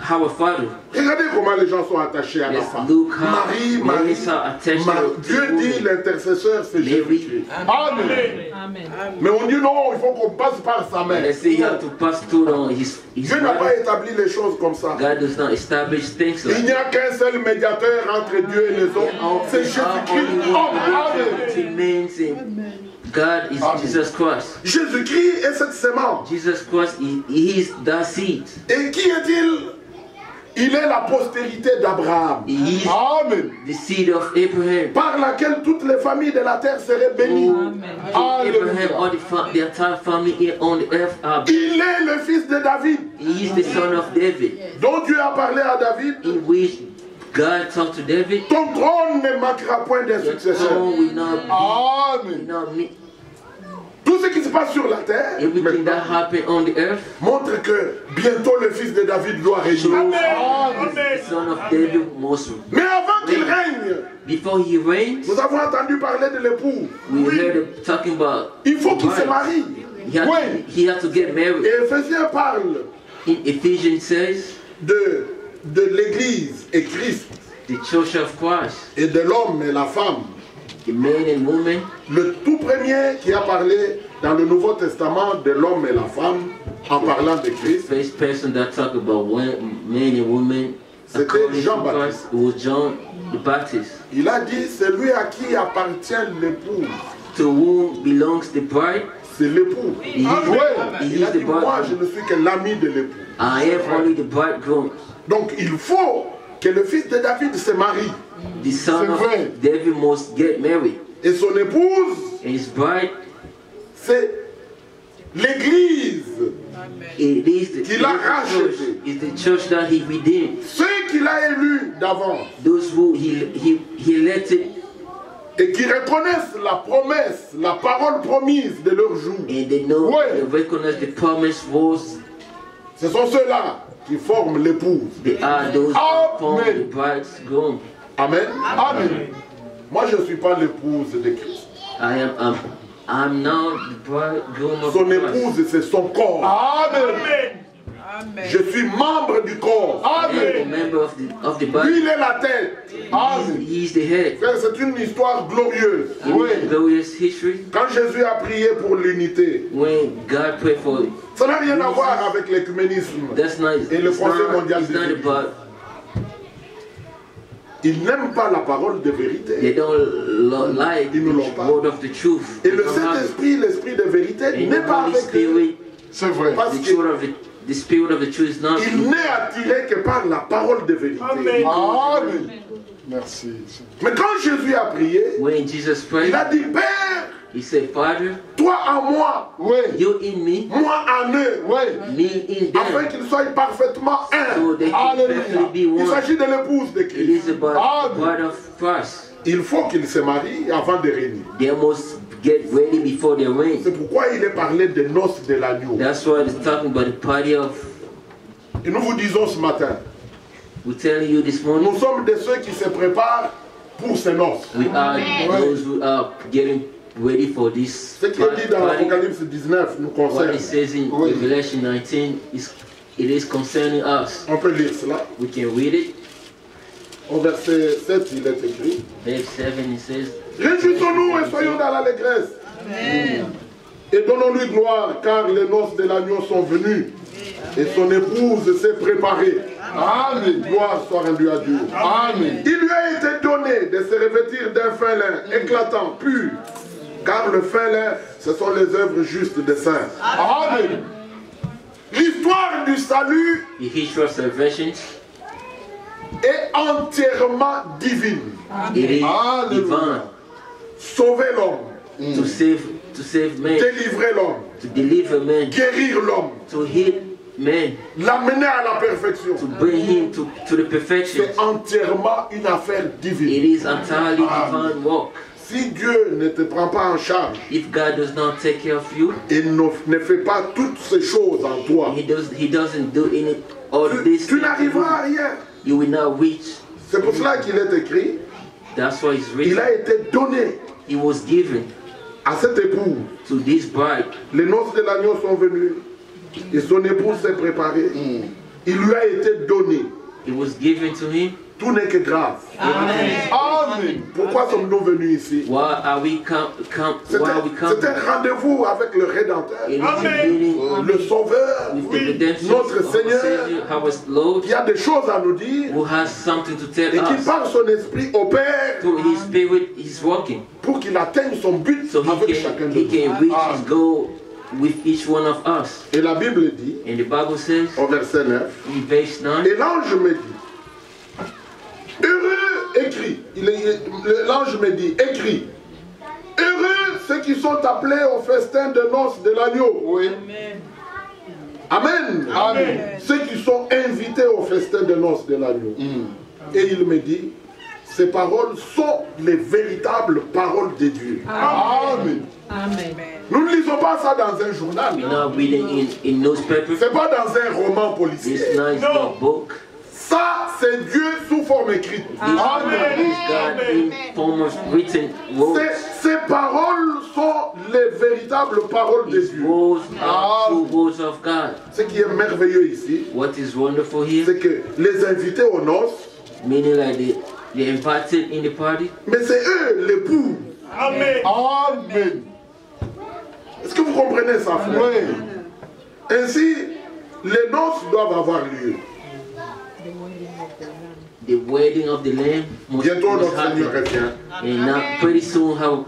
our father. Regardez comment les gens sont attachés à la Let's femme. look how Marie, many are attached to Dieu the dit woman. l'intercesseur c'est Jésus-Christ. Amen. Mais on dit non, il faut qu'on passe par sa mère. They say you have to pass through on his Dieu n'a pas mother. établi les choses comme ça. God does not establish things Il like n'y a qu'un seul médiateur entre Dieu et les hommes. C'est Jésus-Christ. Amen. God is Jesus Christ. Jésus-Christ est cette sémence. Jesus Christ, he is that seed. Et qui est-il? Il est la postérité d'Abraham. He is Amen. the seed of Abraham. Par laquelle toutes les familles de la terre seraient bénies. Abraham, all the entire family here on the earth are. Il est le fils de David, He is the son of David, dont Dieu a parlé à David. in which God talked to David. Ton trône ne manquera point d'un Your successeur. throne will Amen. not Tout ce qui se passe sur la terre everything that maintenant, happened on the earth. montre que bientôt le fils de David doit régner. The son of David must. Mais avant qu'il règne, Before he reigns, nous avons entendu parler de l'époux. we heard talking about Il faut qu'il se wives. marie. he had to get married. Et Éphésiens parle In Ephesians says, de l'Église et Christ, the church of Christ, et de l'homme et la femme. the man and woman, Le tout premier qui a parlé dans le Nouveau Testament de l'homme et la femme en parlant de Christ, first person that talked about man and woman, c'était according to Jean-Baptiste. Christ, it was John the Baptist. Il a dit, celui à qui appartient l'épouse, To whom belongs the bride, c'est l'époux. he is, Oui, he il a is dit, the moi je bride. ne suis que l'ami de l'époux. I am only the bridegroom. Donc il faut que le fils de David se marie. The son C'est vrai. of David must get married. Et son épouse, And his bride, c'est l'église. it is the, Qu'il a church. racheté. It's the church that he redeemed. Ceux qu'il a élus d'avance Those who he elected, et qui reconnaissent la promesse, la parole promise de leur jour. and they know, Ouais. they recognize the promise was, Ce sont ceux-là qui forment l'épouse. they are those who Amen. form the bridegroom. Amen. Amen. Moi je ne suis pas l'épouse de Christ. I'm now the bridegroom of Son Christ. épouse c'est son corps. Amen. Je suis membre du corps. I am a Amen. member of the Lui body. il est la tête. Amen. He's the head. Frère, c'est une histoire glorieuse. In the glorious history, Quand Jésus a prié pour l'unité, when God prayed for it, ça n'a rien à voir avec l'écuménisme. that's not, Et le it's Conseil not, mondial it's des not Églises. about, Ils n'aiment pas la parole de they vérité. don't like the Ils ne l'ont pas. word of the truth. Et They le don't have it. Saint-Esprit, l'Esprit de vérité, And n'est the pas Holy avec eux. Spirit, C'est vrai. Parce the qu'il truth of the Spirit of the truth is not n'est attiré que par la parole de vérité. Amen. Merci. Mais quand Jésus a prié, when Jesus prayed, il a dit, Père, he said, Father, toi en moi, Oui. you in me, moi en eux, Oui. me in afin them, qu'ils soient parfaitement so un. they can perfectly be Il one. s'agit de l'épouse de It Christ. is about the Amen. bride of Christ. Il faut qu'ils se marient avant de régner. They must get ready before they reign. C'est pourquoi il est parlé des noces de l'agneau. That's why it's talking about the party of. Et nous vous disons ce matin, We're telling you this morning, nous sommes de ceux qui se préparent pour ces noces. we are those who are getting ready for this Ce qui est dit dans party. l'Apocalypse 19 nous What concerne. it says in Oui. Revelation 19 it is concerning us. On peut lire cela. We can read it. Au verset 7, il est écrit. Verse 7 it says, Réjouissons-nous et soyons dans l'allégresse. Et donnons-lui gloire, car les noces de l'agneau sont venues. Et son épouse s'est préparée. Amen. Gloire soit rendue à Dieu. Amen. Il lui a été donné de se revêtir d'un fin lin éclatant, pur. Car le fin lin, ce sont les œuvres justes des saints. Amen. L'histoire du salut the history of salvation, est entièrement divine. it is Alléluia. divine Sauver l'homme, to save man, délivrer l'homme, to deliver man, guérir l'homme, to heal man, l'amener à la perfection. to bring him to the perfection. C'est entièrement une affaire It divine. is entirely divine work. Si Dieu ne te prend pas en charge If God does not take care of you, et ne fait pas toutes ces choses en toi, He doesn't do any all this. tu n'arriveras à rien. You will not reach. C'est pour cela qu'il est écrit, That's why it's il written. a été donné He was given à cette épouse. to this bride. Les noces de l'agneau sont venues et son épouse s'est préparée. Il lui a été donné. It was given to him. Tout n'est que grâce. Amen. Pourquoi sommes-nous venus ici? Why are we come? C'est Why are we un coming? rendez-vous avec le Rédempteur, It is a meeting le Sauveur, with the redemption notre of our Seigneur, Savior, our Lord, qui a des choses à nous dire who has something to tell et qui us. par son esprit opère Through His Spirit, He's working, pour qu'il atteigne son but so avec chacun de He nous. can reach His goal with each one of us. Et la Bible dit, And the Bible says au verset 9, in verse 9, et l'ange me dit, heureux, écrit, l'ange me dit, écrit, heureux ceux qui sont appelés au festin de noces de l'agneau. Oui. Amen. Amen. Ceux qui sont invités au festin de noces de l'agneau. Et il me dit, ces paroles sont les véritables paroles de Dieu. Amen. Amen. Nous ne lisons pas ça dans un journal. we're not reading in newspaper. C'est pas dans un roman policier. It's not a book. Ça, Ça, c'est Dieu sous forme écrite. God in form of written words. Ces paroles sont les véritables paroles de These Dieu. words are true words of God. Ce qui est merveilleux ici, What is wonderful here, c'est que les invités aux noces, meaning like they're invited in the party, mais c'est eux l'époux. Amen. Amen. Est-ce que vous comprenez ça, frère? Oui. Ainsi, les noces doivent avoir lieu. the wedding of the Lamb must Bientôt notre happen. Seigneur revient. And now pretty soon how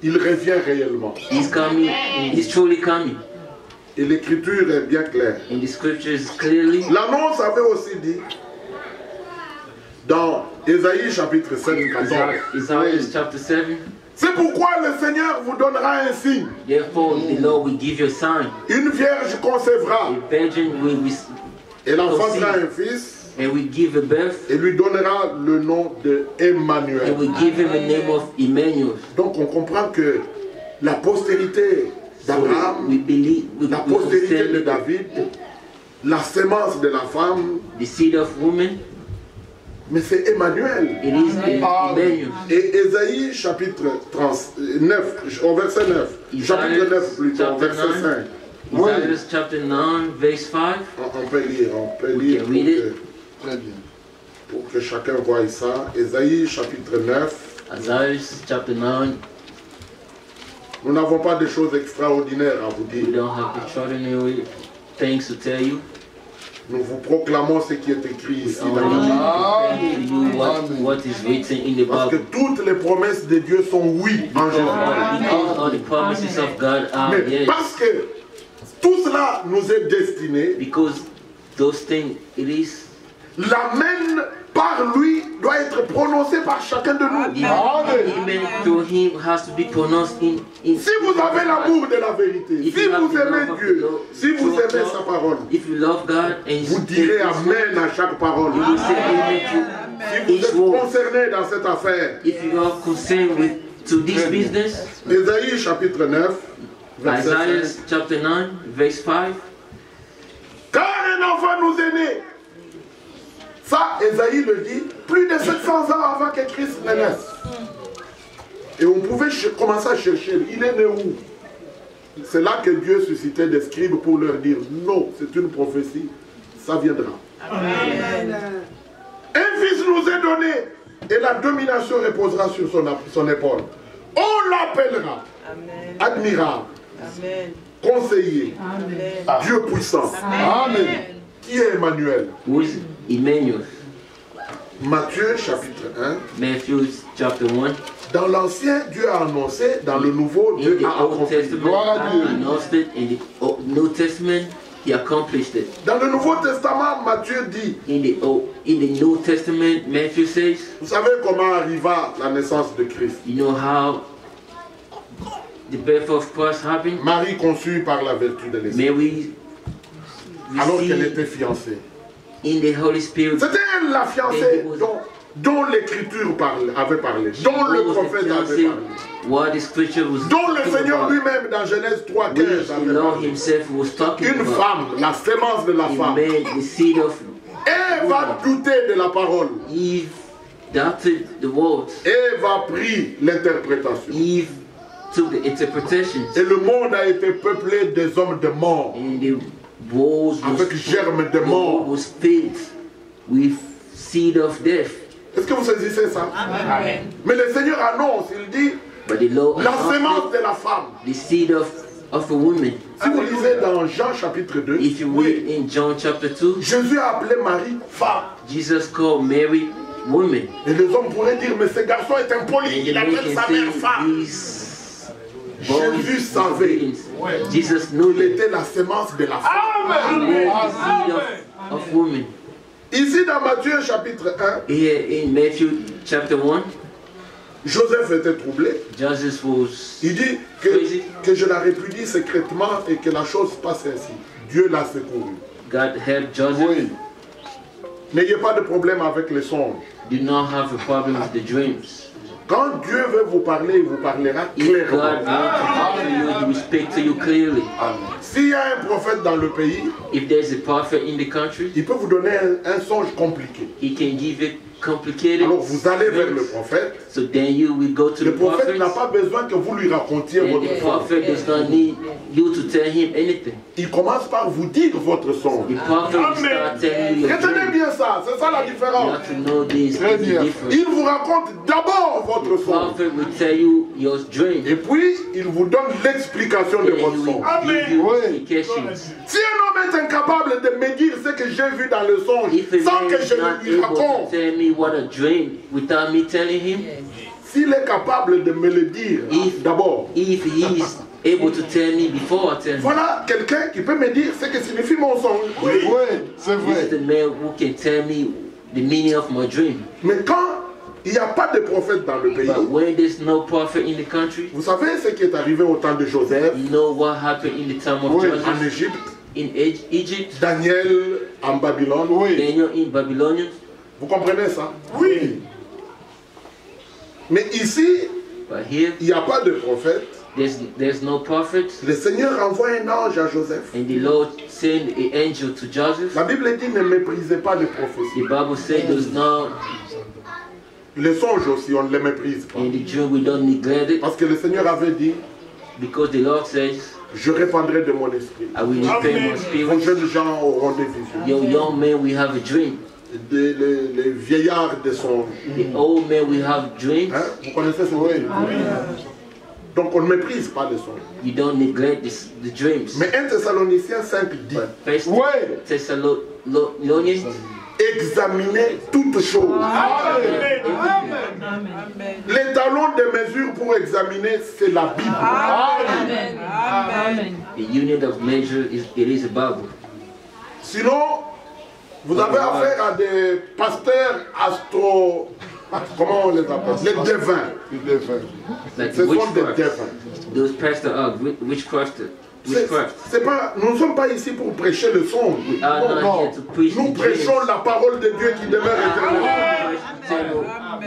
Il revient réellement. he's coming, he's truly coming. Et l'écriture est bien claire. And the scriptures clearly, L'annonce avait aussi dit dans Ésaïe chapitre 7, 14. Isaiah chapter 7, C'est pourquoi le Seigneur vous donnera un signe. therefore the Lord will give you a sign. Une vierge concevra A virgin will et l'enfantera un fils and will give a birth et lui donnera le nom de Emmanuel. and will give him a name of Emmanuel. Donc on comprend que la postérité So d'Abraham, we believe, la postérité de understand David, la sémence de la femme, the seed of woman, mais c'est Emmanuel. it is Emmanuel. Et Ésaïe chapitre 9, au verset 9, chapitre 9 plutôt, au verset 5. Oui. Isaiah chapter 9, verse 5. On peut lire can read it. Pour que chacun voie ça. Ésaïe chapitre 9. Isaiah chapter 9. Nous n'avons pas de choses extraordinaires à vous We dire. don't have extraordinary things to tell you. Nous vous proclamons ce qui est écrit ici dans Only la Bible. to you what is written in the Parce que Bible. toutes les promesses de Dieu sont oui en général. Because all the promises of God are Mais yes. parce que tout cela nous est destiné, Because those things, it is l'amen par lui doit être prononcé par chacun de nous. the amen through him has to be pronounced in Si vous avez l'amour de la vérité, If si you have vous the love aimez of Dieu, the Lord, si vous true aimez love, sa parole, if you love God and vous you direz take His word, amen à chaque parole. you will say amen Si to vous each êtes word. concerné dans cette affaire, If you are concerned with to this business, Ésaïe chapitre 9, verset Isaiah 5. chapter 9, verse 5. Car un enfant nous est né. Ça, Ésaïe le dit, plus de 700 ans avant que Christ ne naisse. Et on pouvait commencer à chercher, il est né où? C'est là que Dieu suscitait des scribes pour leur dire, non, c'est une prophétie, ça viendra. Amen. Un fils nous est donné, et la domination reposera sur son épaule. On l'appellera admirable, conseiller, Dieu puissant. Amen. Qui est Emmanuel? Who is Emmanuel? Matthieu chapitre 1. Matthew chapter 1. Dans l'ancien, Dieu a annoncé, dans le nouveau, In Dieu the a Old accompli. Testament, Gloire à Dieu. God announced it. In the New Testament, He accomplished it. Dans le Nouveau Testament, Matthieu dit, In the New Testament, Matthew says, vous savez comment arriva la naissance de Christ? you know how the birth of Christ happened? Marie conçue par la vertu de l'Esprit, Mary alors qu'elle received était fiancée. in the Holy Spirit. C'était elle la fiancée dont l'Écriture avait parlé, dont le prophète avait parlé, What the scripture was dont le talking Seigneur about, lui-même dans Genèse 3, 15 which the avait Lord parlé. Himself was talking Une about. femme, la sémence de la He femme, made the seed of Ève va douter de la parole. Eve doubted the words. Ève a pris l'interprétation. Eve took the interpretations. Et le monde a été peuplé des hommes de mort, And the walls avec germe de mort. was filled with seed of death. Est-ce que vous saisissez ça? Amen. Mais le Seigneur annonce, il dit, But the Lord la announced sémence de la femme. the seed of a woman. Si vous lisez dans Jean chapitre 2, If you read in John chapter 2, Jésus a appelé Marie femme. Jesus called Mary woman. Et les hommes pourraient dire, mais ce garçon est impoli, And il the man appelle sa mère can femme. say these Jésus boys savait. disobedience. Jesus knew Il that était la sémence de la femme. he was the seed of woman. Ici dans Matthieu chapitre 1, Here in Matthew chapter 1, Joseph était troublé. Jesus was Il dit que je la répudie secrètement et que la chose passe ainsi. Dieu l'a secouru. God helped Joseph. Oui. N'ayez pas de problème avec les songes. Did not have a problem with the dreams. Quand Dieu veut vous parler, il vous parlera If clairement. God wants to talk to you, He will speak to you clearly. S'il y a un prophète dans le pays, If there's a prophet in the country, il peut vous donner un songe compliqué. he can give it complicated. Alors vous allez vers le dreams. prophète. So then you will go to Le the prophète n'a prophet. pas besoin que vous lui racontiez And votre the songe. prophet does not need you to tell him anything. Il commence par vous dire votre songe. The prophet will start telling you your Retenez dream. bien ça, c'est ça la You différence. have to know this. Très This is bien. different. Il vous raconte d'abord votre The songe. prophet will tell you your dream. Et puis, il vous donne l'explication de And votre he songe. will give you explications. Si un homme est incapable de me dire ce que j'ai vu dans le songe, If a sans man que is je not le lui able to raconte, tell me what a dream without me telling him, s'il est capable de me le dire If- d'abord, if he is able to tell me before I tell him, voilà quelqu'un qui peut me dire ce que signifie mon songe. Oui, c'est this is the man who can tell me the meaning of my dream. Mais quand il n'y a pas de prophète dans le pays, But when there's no prophet in the country, vous savez ce qui est arrivé au temps de Joseph, you know what happened in the time of en Joseph Égypte, in Egypt, Daniel en Babylone. Daniel in Babylonians. Vous comprenez ça? Oui. Mais ici, But here, il n'y a pas de prophète. there's no prophet, Le Seigneur envoie un ange à Joseph. and the Lord sent an angel to Joseph. La Bible dit ne méprisez pas les prophéties. The Bible says does not, Les songes aussi, on ne les méprise pas. in the dream we don't neglect it, Parce que le Seigneur avait dit, because the Lord says, je répandrai de mon esprit. I will repay my Vos spirit. jeunes gens auront des visions. Your young men will have a dream. Les vieillards des songes. The old men will have dreams. Hein? Vous connaissez ce mot? Donc on ne méprise pas les songes. You don't neglect the dreams. Mais 1 Thessaloniciens 5 dit, But First Thessalonians, examinez toutes choses. L'étalon de mesure pour examiner, c'est la Bible. the unit of measure is a Bible. Sinon, vous avez affaire à des pasteurs astro... Comment on les appelle? Les devins. Like Ce sont des witchcraft. devins. Those pastors are witchcraft. C'est pas, nous ne sommes pas ici pour prêcher le songe. We are not here to preach Nous the prêchons dreams. la parole de Dieu qui demeure éternellement.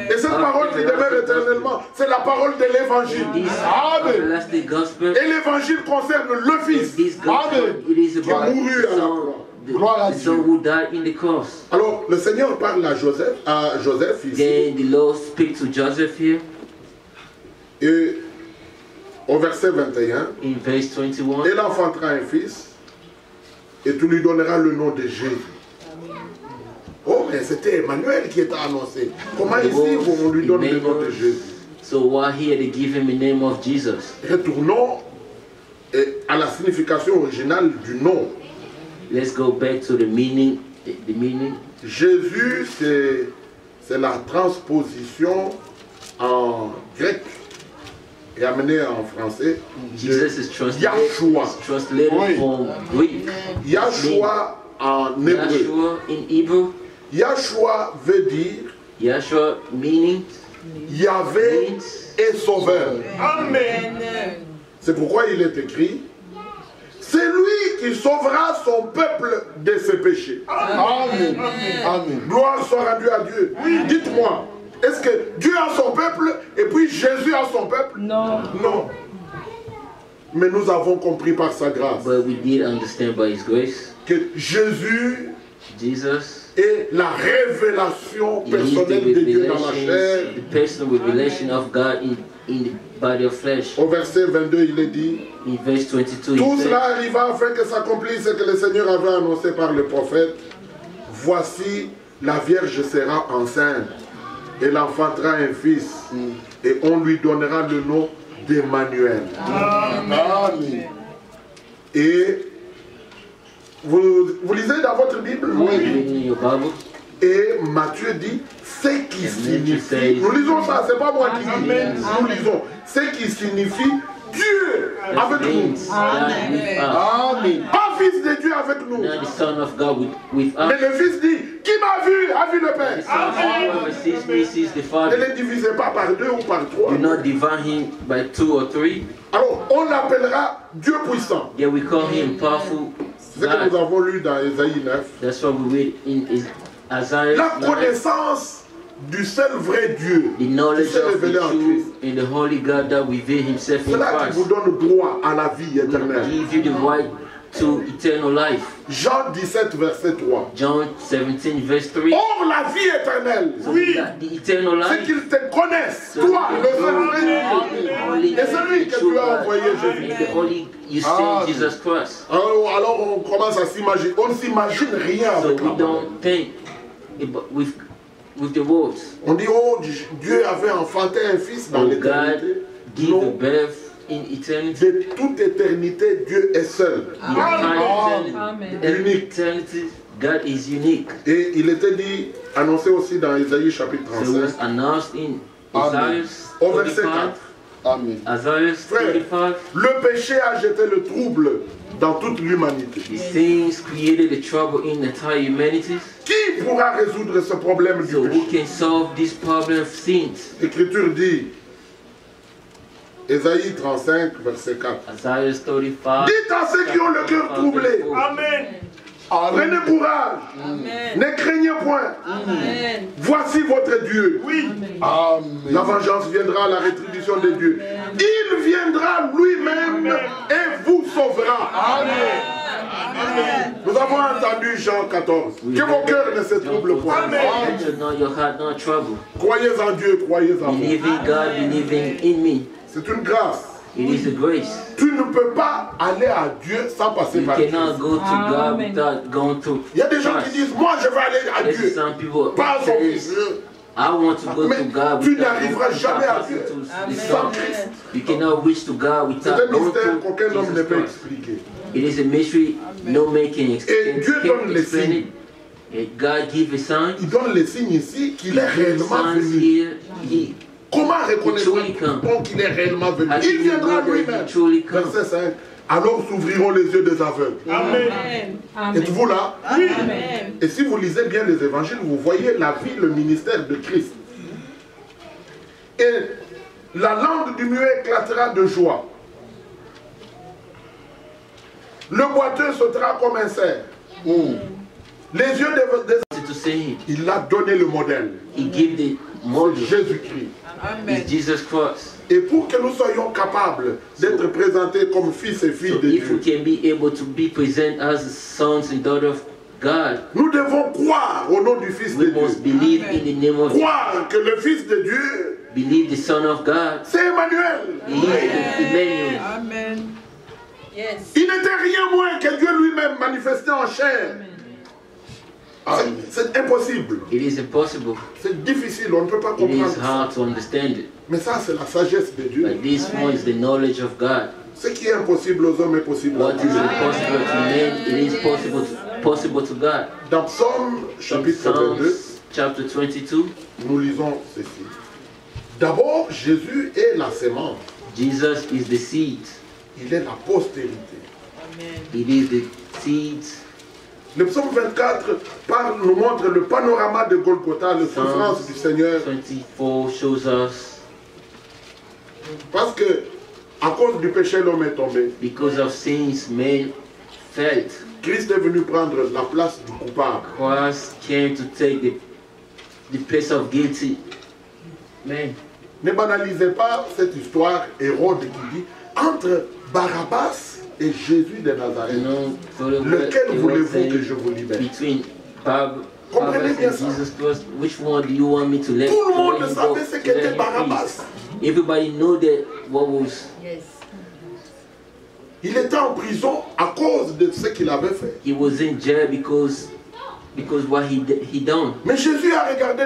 Et cette parole qui demeure éternellement, c'est la parole de l'évangile. This everlasting gospel. Et l'évangile concerne le Fils This gospel, it is qui est about mouru à la son, croix. the son who died in the cross. Alors, le Seigneur parle à Joseph ici. Then the Lord speaks to Joseph here Et au verset 21, in verse 21. il enfantera un fils et tu lui donneras le nom de Jésus. Oh, mais c'était Emmanuel qui était annoncé. Comment ici on lui donne le nom de Jésus? So why here they give him the name of Jesus? Retournons à la signification originale du nom. Let's go back to the meaning. The meaning. Jésus, c'est la transposition en grec et amené en français. Jesus is translated, Yahshua. from Greek. Yahshua en hébreu. Yahshua in Hebrew. Yahshua veut dire Yahshua meaning Yahvé means est sauveur. C'est pourquoi il est écrit, c'est lui qui sauvera son peuple de ses péchés. Amen. Amen. Gloire soit rendue à Dieu. Dites-moi, est-ce que Dieu a son peuple et puis Jésus a son peuple? Non. Non. Mais nous avons compris par sa grâce but we did understand by His grace. que Jésus Jesus est la révélation is the personnelle de Dieu dans la chair. revelation, the personal revelation of God in the body of flesh. Au verset 22, il est dit, In verse 22, tout he said, cela arriva afin que s'accomplisse ce que le Seigneur avait annoncé par le prophète. Voici, la Vierge sera enceinte et elle enfantera un fils et on lui donnera le nom d'Emmanuel. Amen. Et vous lisez dans votre Bible? reading in your Bible, Et Matthieu dit ce qui signifie. Nous lisons ça, c'est pas moi qui dis. Nous lisons ce qui signifie Dieu avec nous. means God with us. Amen. Pas fils de Dieu avec nous. Not the Son of God with Mais us. le fils dit, qui m'a vu a vu le The Père. Son whoever sees me sees the Ne Father. les divisez pas par deux ou par trois. Do not divide him by 2 or 3. Alors, on l'appellera Dieu puissant. Yeah, we call him powerful C'est ce que nous God. avons lu dans Ésaïe 9. That's what we read in Isaiah La 9. connaissance du seul vrai Dieu The qui knowledge s'est of the révélé en Christ. true and the holy God that revealed himself C'est in là qu'il vous Christ. donne droit à la vie éternelle. Give you the right to eternal life. Jean 17, verset 3. John 17 verse 3. Or la vie éternelle, So oui, that the eternal c'est life. qu'ils te connaissent, toi, le seul vrai Dieu. Et c'est lui que tu as envoyé, Jésus. And the only you Ah, send Jesus Christ. Alors on commence à s'imaginer. On ne s'imagine rien So avec la we parole. don't think with the words. On dit, oh, Dieu avait enfanté un fils dans Oh, l'éternité. God give a Non, birth in eternity. de toute éternité, Dieu est seul. The entire Amen. eternity, eternity, God is unique. Et il était dit, annoncé aussi dans Isaïe chapitre So it was 35. announced in Amen. Isaiah Au verset 35. 4. Amen. Isaiah Frère, 35. le péché a jeté le trouble dans toute l'humanité. The things created the trouble in the entire humanity. Qui pourra résoudre ce problème du So who péché? can solve this problem of sins? L'Écriture dit, Ésaïe 35, verset 4. Isaiah 35. Dites à ceux qui ont le cœur troublé, Amen. prenez courage, ne craignez point. Amen. Voici votre Dieu. Oui. La vengeance viendra, la rétribution de Dieu. Il viendra lui-même et vous sauvera. Nous avons entendu Jean 14. Que vos cœurs ne se troublent point. Let you know your heart not trouble. Croyez en Dieu, croyez en moi. Believe in God, believing in me. C'est une grâce. It is a grace. Tu ne peux pas aller à Dieu sans passer You par cannot Christ. go to God Amen. without going through Il y a des gens qui Christ. disent, moi je vais aller à There's Dieu. some people Pas son fils. says, I want to go Mais to God tu without n'arriveras jamais à passing Dieu through the sans Son. Christ. You cannot reach to God C'est without un going mystère through qu'aucun homme ne Jesus peut Christ. expliquer. It is a mystery no man can Et Dieu donne les explain signes. it. And God give a sign. Il donne les signes ici qu'il est réellement Signs venu. here. He, Comment reconnaître qu'il est réellement venu? Il viendra lui-même. Verset 5. Alors s'ouvriront les yeux des aveugles. Amen. Amen. Êtes-vous là? Amen. Et si vous lisez bien les évangiles, vous voyez la vie, le ministère de Christ. Et la langue du muet éclatera de joie. Le boiteux sautera comme un cerf. Les yeux des... to say him. Il a donné le modèle. He gave the model. Jésus-Christ. Is Jesus Christ. Et pour que nous soyons capables d'être présentés comme fils et filles So de if we Dieu, can be able to be present as sons and daughters of God, nous devons croire au nom du Fils de we must Dieu. believe in the name of Croire que le Fils de Dieu, believe the Son of God. c'est Emmanuel. He is Emmanuel. Amen. Yes. Il n'était rien moins que Dieu lui-même manifesté en chair. C'est impossible. It is impossible. C'est difficile, on ne peut pas It is comprendre ça. hard to understand it. Mais ça, c'est la sagesse de Dieu. But this one is the knowledge of God. Ce qui est impossible aux hommes est possible à What is Dieu. impossible to man, it is possible to God. Dans Psaume In chapitre 22, Psalms chapter 22, nous lisons ceci. D'abord, Jésus est la sémence. Jesus is the seed. Il est la postérité. It is the seed. Le psaume 24 nous montre le panorama de Golgotha, la souffrance du Seigneur. 24 shows us Parce que, à cause du péché, l'homme est tombé. because of sins man felt. Christ est venu prendre la place du coupable. Christ came to take the place of guilty man. Ne banalisez pas cette histoire, Hérode qui dit, entre Barabbas et Jésus de Nazareth. You know, for the Lequel voulez-vous que je vous libère? between Barabbas Comprenez bien and ça. Jesus Christ, which one do you want me to let? Tout le to monde let him savait go, ce to qu'était let him Barabbas. free? Everybody know that what was. Yes. Il était en prison à cause de ce qu'il avait fait. He was in jail because what he done. Mais Jésus a regardé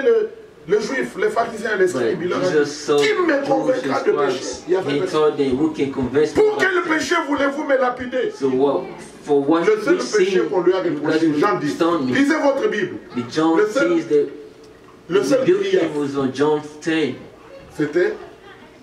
le juif, les pharisiens, les scribes. But Il leur a Jesus dit, saw qui me Jewish convaincra de péché? scribes. Il y avait He personne. told them, who can convince me? Pour of quel sin? péché voulez-vous me lapider? So what? For what Le seul which péché sin qu'on lui a you reproché, guys Jean 10. stone me? Lisez votre Bible. The John Le seul- says that Le the seul building grief, was on John 10. c'était,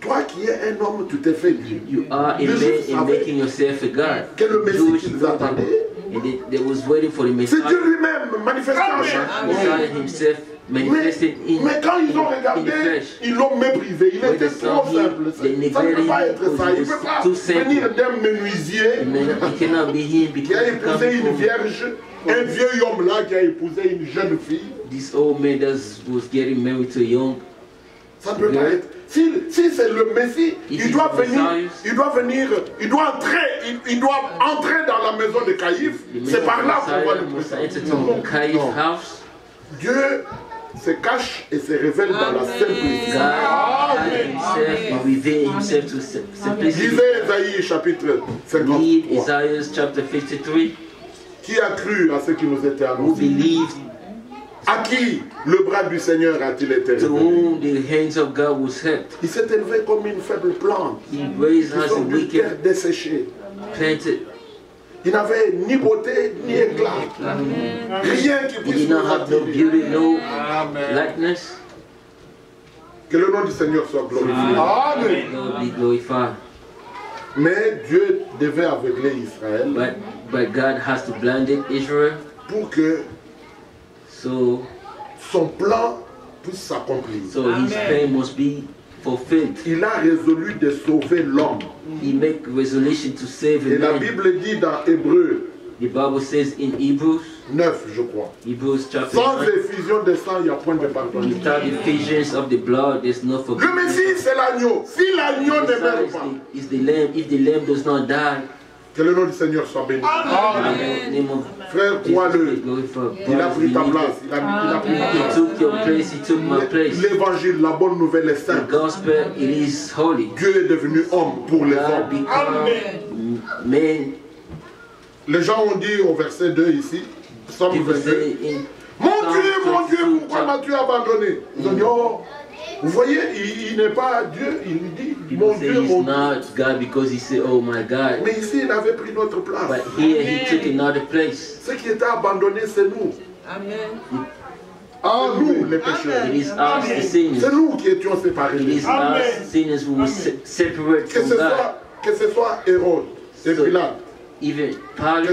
toi qui es un homme, tu t'es fait Dieu. You are a Les man Juifs and savaient making yourself a God. que le Messie Jewish qu'ils people, attendaient, and they was waiting for the c'est Messiah. Dieu lui-même manifesté en chair. Messiah himself manifested Mais quand ils ont in the regardé, flesh. ils l'ont méprisé. Il When était they saw trop him, simple. they Ça ne peut pas neglected être ça. Il ne him peut pas too simple. venir d'un menuisier It cannot be him qui a because épousé une coming from vierge, un vieil homme là qui a épousé une jeune fille. this old man that was getting married to a young. Ça ne peut pas être. Si c'est le Messie, il doit venir, il doit entrer dans la maison de Caïphe. C'est par là qu'on va le présenter. Dieu se cache et se révèle dans la simplicité. Lisez Ésaïe chapitre 53. Qui a cru à ce qui nous était annoncé? À qui le bras du Seigneur a-t-il été révélé? Il s'est élevé comme une faible plante. Sur une terre desséchée. Il n'avait ni beauté ni éclat. Rien qui puisse nous attirer. Que le nom du Seigneur soit glorifié. Amen. Mais Dieu devait aveugler Israël. But God has to blind Israel. Pour que son plan puisse s'accomplir. So his plan must be fulfilled. Il a résolu de sauver l'homme. He make resolution to save Et a la man. Bible dit dans Hébreux, The Bible says in Hebrews 9, je crois. Hebrews chapter Sans 9, effusion de sang, il n'y a point de pardon. without effusions of the blood, there's no Le forgiveness. Messie, c'est l'agneau. Si l'agneau ne meurt Besides, pas, is the lamb. If the lamb does not die, que le nom du Seigneur soit béni. in the name of Frère, Jesus crois-le. be glorified. Il a pris ta Believe place. it. Il a pris ma He place. took your place. He took my place. L'évangile, la bonne nouvelle est The sainte. gospel, it is holy. Dieu est devenu homme pour les God hommes. become man. Les gens ont dit au verset 2 ici, Psaume People 22, say in mon Dieu, Psalm pourquoi 22, m'as-tu abandonné? Ils ont dit, oh, vous voyez, il n'est pas Dieu, il lui dit, people mon say Dieu, he's mon Dieu. not God because he said, oh my God. Mais ici, il avait pris notre place. But here he took another place. Ce qui était abandonné, c'est nous. Amen. Ah, nous, les pécheurs. It is us, the sinners. C'est nous qui étions It séparés. is us, sinners, who were separate Que from ce God. soit Hérode, et So, Pilate, even que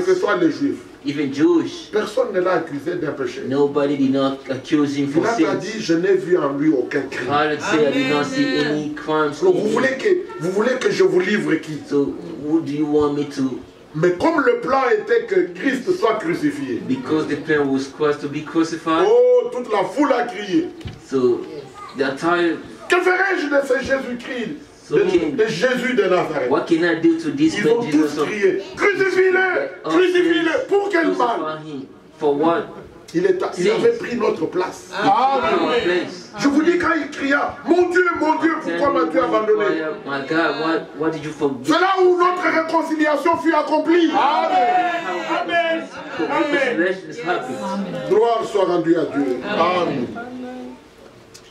ce Pilate, soit les Juifs, even Jewish, personne ne l'a accusé d'un péché. nobody did not accuse him for Pilate a sins. dit, je n'ai vu en lui aucun crime. Pilate said, I did not see any crimes Donc, in vous him. voulez que je vous livre qui? So, who do you want me to? Mais comme le plan était que Christ soit crucifié, Because the plan was Christ to be crucified. oh, toute la foule a crié. So, the entire, Que ferai-je de ce Jésus-Christ, de Jésus de Nazareth? what can I do to this Ils man ont Jesus tous of crié, crucifie-le, crucifie-le. Pour quel mal? crucify him? For what? Il avait pris notre place. Our place. Je vous dis quand il cria, mon Dieu, pourquoi m'as-tu abandonné? My God, what did you forget? C'est là où notre réconciliation fut accomplie. Amen. Reconciliation is happening. Gloire soit rendue à Dieu. Amen.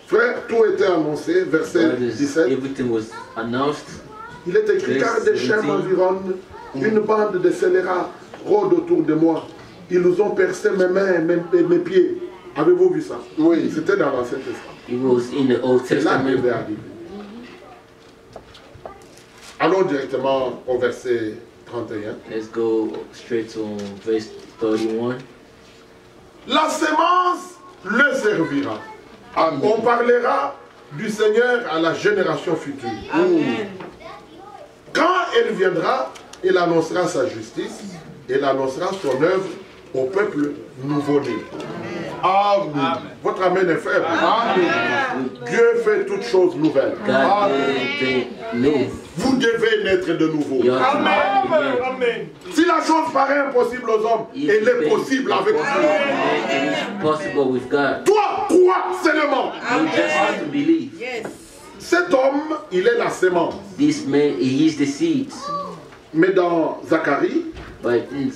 Frère, tout était annoncé, verset 17. Everything was announced. Il est écrit, car des chiens m'environnent, une bande de scélérats rôde autour de moi. Ils nous ont percé mes mains, mes pieds. Avez-vous vu ça? Oui. C'était dans l'Ancien Testament. It was in the Old C'est là qu'il Testament. devait arriver. Allons directement au verset 31. Let's go straight to verse 31. La sémence le servira. Amen. On parlera du Seigneur à la génération future. Quand elle viendra, il annoncera sa justice, il annoncera son œuvre au peuple nouveau-né. Amen. Votre amen est faible. Amen. Dieu fait toutes choses nouvelles. God did new. Vous devez naître de nouveau. You have to Amen. be again. Amen. Si la chose paraît impossible aux hommes, If elle est it possible avec Dieu. It is possible with God. Toi, crois seulement. You just have to believe. Cet homme, il est la sémence. This man, he is the seed. Mais dans Zacharie, But in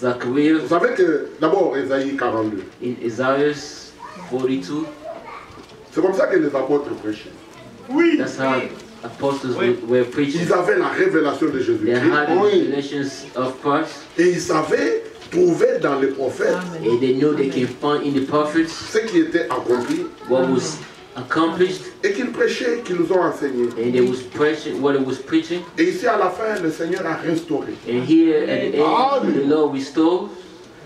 Zachariah, vous savez que, d'abord, Ésaïe 42, in Isaiah 42, c'est comme ça que les apôtres prêchaient. Oui. that's how apostles were preaching. Ils avaient la révélation de They Jésus-Christ. had the revelations of Christ, Et ils savaient trouver dans les prophètes and they knew they can find in the prophets ce qui était accompli what was accomplished, et qu'ils prêchaient, qu'ils nous ont enseigné. and they was preaching what it was preaching. Et ici, à la fin, le Seigneur a restauré. And here at the end, the Lord restores,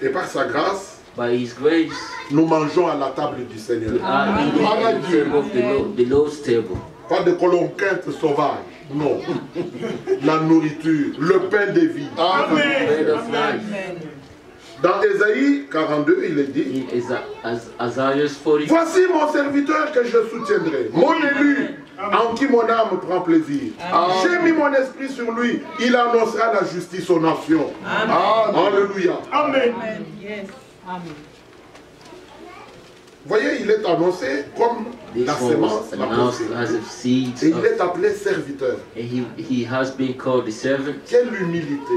Et par sa grâce, By His grace, nous mangeons à la table du Seigneur. we are eating at the table of the Lord's table. Pas de colonquinte sauvage, non. La nourriture, le pain de vie. Bread of life. Dans Ésaïe 42, il est dit, In Isaiah 40, voici mon serviteur que je soutiendrai, mon élu, en qui mon âme prend plaisir. J'ai mis mon esprit sur lui, il annoncera la justice aux nations. Alléluia. Amen. Yes. Amen. Voyez, il est annoncé comme this la one sémence, was la announced procédure. as a seed. Et il est appelé serviteur. And he has been called the servant. Quelle humilité.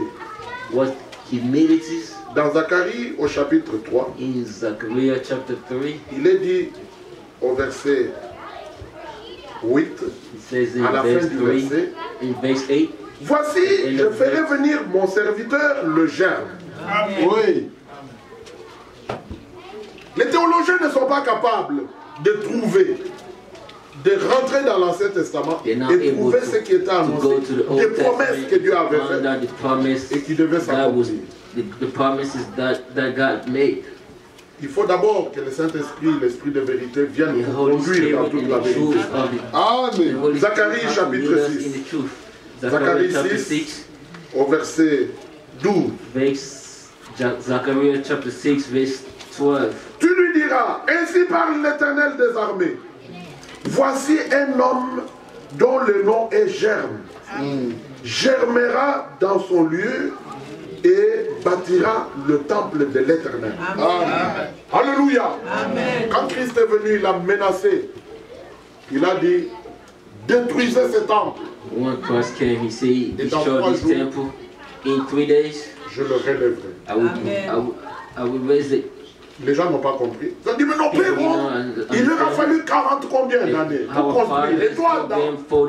What humility. Dans Zacharie au chapitre 3, In Zechariah chapter 3, il est dit au verset 8, it says in à la fin verse du 3, verset, in verse 8, voici, je ferai venir mon serviteur le germe. Oui. Les théologiens ne sont pas capables de trouver, de rentrer dans l'Ancien Testament et they're not trouver able ce qui était to annoncé, go to the des Old promesses que Testament Dieu and avait find faites out the promise et qui devaient that was s'accomplir. the promises that God made. Il faut d'abord que le Saint-Esprit, l'Esprit de vérité viennent The pour Holy conduire dans Spirit toute and la the vérité. truth of the Amen. Holy Zacharie Spirit chapitre lead us 6. in the truth. Zacharie Zechariah chapter 6. 6, Au verset 12. Zechariah chapter 6, verse 12. Tu lui diras, ainsi parle l'Éternel des armées. Voici un homme dont le nom est Germe. Germera dans son lieu et bâtira le temple de l'Éternel. Alléluia. Quand Christ est venu, il a menacé. Il a dit, détruisez ce temple. When Christ came, he said, Et dans destroy 3 this jours, temple. In 3 days, je le relèverai. I will raise it. Les gens n'ont pas compris. Ils ont dit, mais non, Père, il leur a fallu 40 combien d'années pour construire. Et toi,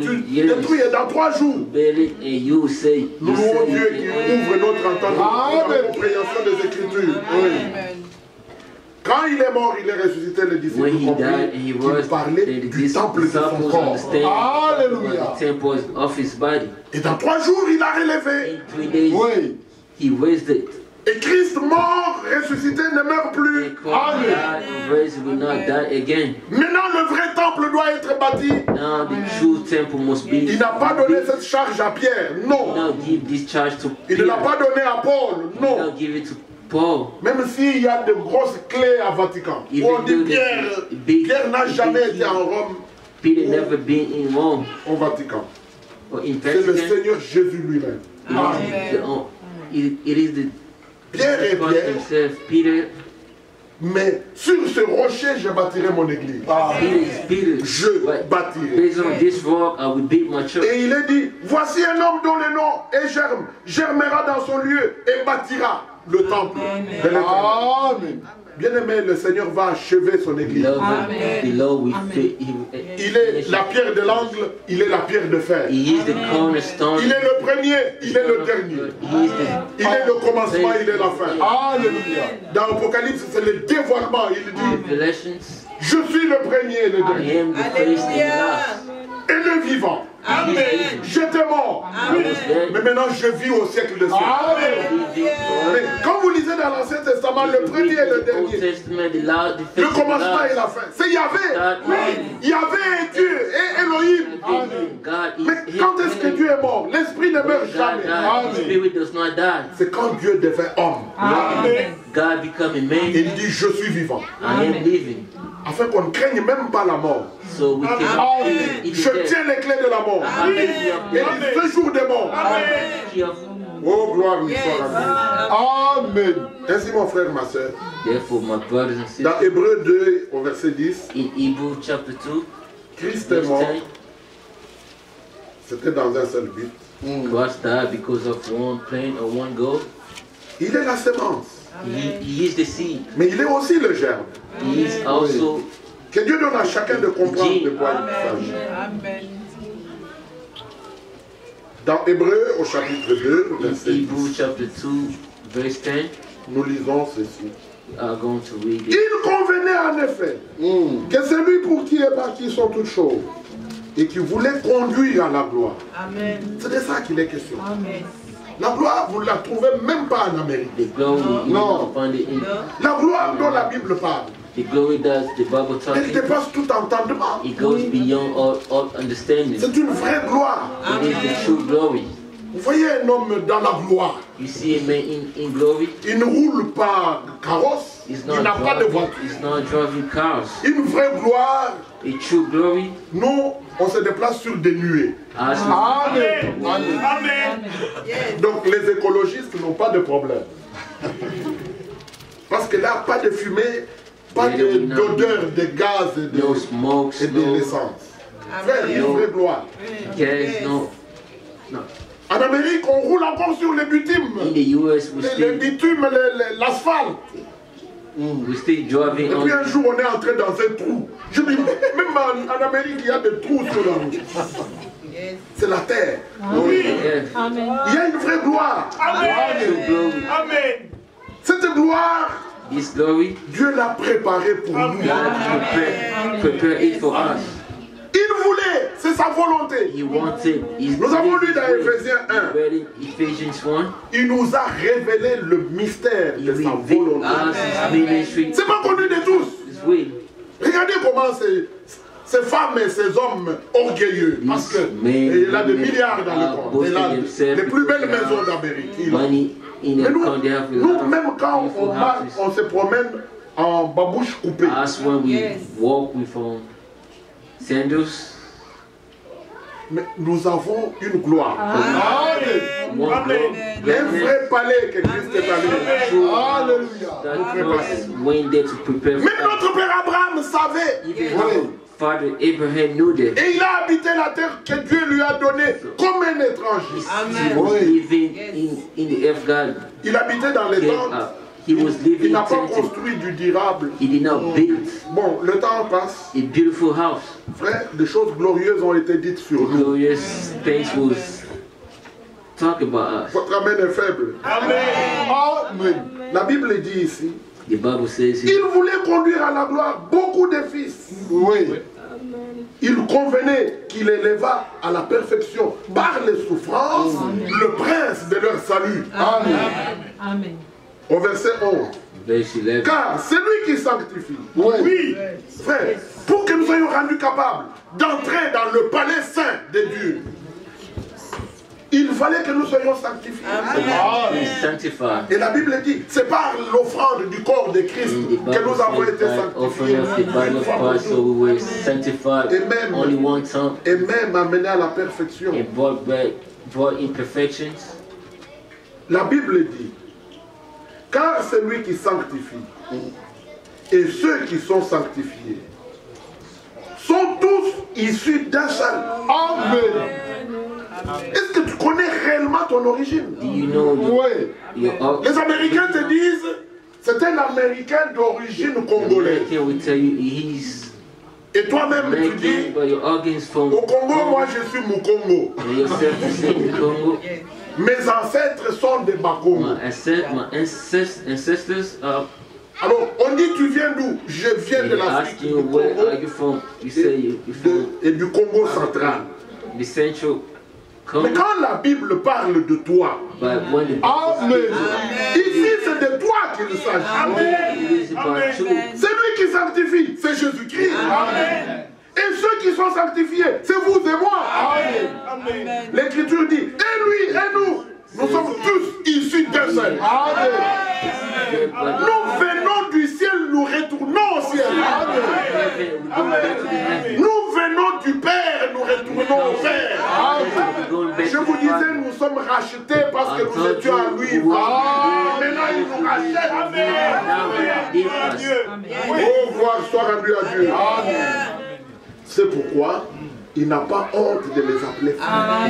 tu détruis dans 3 jours. Build it, and you say, Nous louons Dieu qui ouvre notre entendement, la compréhension des Écritures. Oui. Quand il est mort, il est ressuscité, les disciples when he compris died and he qu'il rose, parlait du temple de son disciples corps. understand Alléluia. the temple of his body. Et dans 3 jours, il a relevé. In 3 days, Oui. he raised it. Et Christ mort, ressuscité, ne meurt plus. And Christ died and raised will not die again. Maintenant, le vrai temple doit être bâti. Now the true temple must be. Il n'a pas donné cette charge à Pierre, non. Now give this charge to Il ne Peter. l'a pas donné à Paul, non. Now give it to Paul. Même s'il y a de grosses clés à Vatican. Où on dit Pierre n'a jamais été en Rome, Peter never been in Rome au Vatican. or in C'est le Vatican. Seigneur Jésus lui-même. It is the Pierre et Christ Pierre, himself, Peter. mais sur ce rocher, je bâtirai mon église. Peter. Je bâtirai. Based on this rock, I will build my church. Et il est dit, voici un homme dont le nom est Germe, germera dans son lieu et bâtira le temple de l'Éternel. Amen. Bien-aimé, le Seigneur va achever son église. The Lord will fit. Il est la pierre de l'angle, il est la pierre de fer. He is the cornerstone. Il est le premier, il est le dernier. Il est le commencement, il est la fin. Alléluia. Dans l'Apocalypse, c'est le dévoilement. Il dit, Revelations. je suis le premier et le I dernier. am the first and the last. Et le vivant. Amen. J'étais mort. I was dead. Mais maintenant, je vis au siècle des siècles. Mais quand vous lisez dans l'Ancien Testament, le premier et le dernier, le commencement et la fin, c'est Yahvé. Yahvé est Dieu et Elohim. Mais quand est-ce que Dieu est mort? L'esprit ne meurt jamais. C'est quand Dieu devient homme. God becoming man. Il dit, je suis vivant. I am living. Afin qu'on ne craigne même pas la mort. So we cannot fear Je tiens les clés de la mort. Et le séjour des morts. Oh, gloire lui soit à Dieu. Amen. Ainsi, mon frère, ma soeur, Therefore, my brothers and sisters, dans Hébreux 2, au verset 10, in Hebrews chapter 2, Christ est mort. C'était dans un seul but. Christ died because of one plan or one goal. Il est la sémence. He is the seed. Mais il est aussi le germe. He is also. Que Dieu donne à chacun de comprendre de quoi il s'agit. Dans Hébreux au chapitre 2, In verset 10, Hebrews chapter 2, verse 10, nous lisons ceci. we are going to read it. Il convenait en effet que celui pour qui est parti sont toutes choses et qui voulait conduire à la gloire. Amen. C'est de ça qu'il est question. Amen. La gloire, vous ne la trouvez même pas en Amérique. The glory, you don't find it in. La gloire dont la Bible parle, The glory that the Bible elle talking, dépasse tout entendement. it goes beyond all understanding. C'est une vraie gloire. It is the true glory. Vous voyez un homme dans la gloire. You see a man in glory. Il ne roule pas carrosse. He's Il n'a pas de driving, voiture. he's not driving cars. Une vraie gloire. A true glory. Nous, on se déplace sur des nuées. As Amen. Amen. Amen. Donc les écologistes n'ont pas de problème. Parce que là, pas de fumée, pas d'odeur de gaz et no smoke, et de l'essence. Frère, une vraie gloire. gas, no. En Amérique, on roule encore sur les bitumes. In the US, we Les still, bitumes, l'asphalte. we still driving Et puis un on. jour, on est entré dans un trou. Je dis, même en Amérique, il y a des trous sur la route. C'est la terre. Yeah. Amen. Il y a une vraie gloire. True glory. Amen. Cette gloire, This glory, Dieu l'a préparée pour nous. God prepare it for us. Il voulait, c'est sa volonté. He wanted. Nous avons lu dans Éphésiens 1. read in Ephesians 1. Il nous a révélé le mystère He de sa revealed volonté. us His ministry. C'est pas connu de tous. His will. Regardez comment ces femmes et ces hommes orgueilleux, parce qu'il a des milliards dans le compte. Il a les plus belles maisons d'Amérique. Money in Mais the country. They have a lot nous, of même quand beautiful on marche, houses. on se promène en babouche coupée. Us when we walk with sandals. Mais nous avons une gloire. One Un vrai palais que Christ est allé. Alléluia. that was went there to prepare Même for us. notre père Abraham savait. Even our father Abraham knew that. Et il a habité la terre que Dieu lui a donnée comme un étranger. He was living in the earth God Il habitait dans les gave tentes. up. He was Il living n'a pas tempted. construit du durable. He did not build Bon, le temps passe. a beautiful house. Frère, des choses glorieuses ont été dites sur nous. Glorious things was talk about us. Votre amen est faible. Amen. La Bible dit ici, The Bible says il voulait conduire à la gloire beaucoup de fils. Oui. Il convenait qu'il éleva à la perfection par les souffrances le prince de leur salut. Amen. Amen. Au verset 11. verse 11. Car c'est lui qui sanctifie. Oui. Frère, pour que nous soyons rendus capables d'entrer dans le palais saint de Dieu, il fallait que nous soyons sanctifiés. He's sanctified. Et la Bible dit, c'est par l'offrande du corps de Christ And the que Bible nous avons says été by offering sanctifiés. of the body of Christ, so we were sanctified Amen. only one time Et même amenés à la perfection. and brought imperfections. La Bible dit, car c'est lui qui sanctifie, et ceux qui sont sanctifiés sont tous issus d'un seul. Amen. Est-ce que tu connais réellement ton origine? Do you know your Les Américains te disent, c'est un Américain d'origine congolaise. American will tell you he's Et toi-même tu dis, American, but your organs from au Congo, moi je suis Mukongo. and yourself to say in Congo. Mes ancêtres sont des Bakongo. My ancestors are. Alors, on dit, tu viens d'où? Je viens de They l'Afrique, ask du you where Congo are you from? You say you're from et du Congo central. the central Mais Congo. quand la Bible parle de toi, But when the Amen. Ici, c'est de toi qu'il s'agit. it is about you, C'est lui qui sanctifie, c'est Jésus-Christ. Amen. Et ceux qui sont sanctifiés, c'est vous et moi. Amen. L'Écriture dit, et lui et nous, nous sommes tous issus d'un seul. Amen. Nous venons du ciel, nous retournons au ciel. Amen. Nous venons du Père, nous retournons au Père. Amen. Je vous disais, nous sommes rachetés parce que nous étions à lui. Maintenant, il nous rachète. Amen. Oh, gloire soit rendue à Dieu. Amen. C'est pourquoi il n'a pas honte de les appeler frères.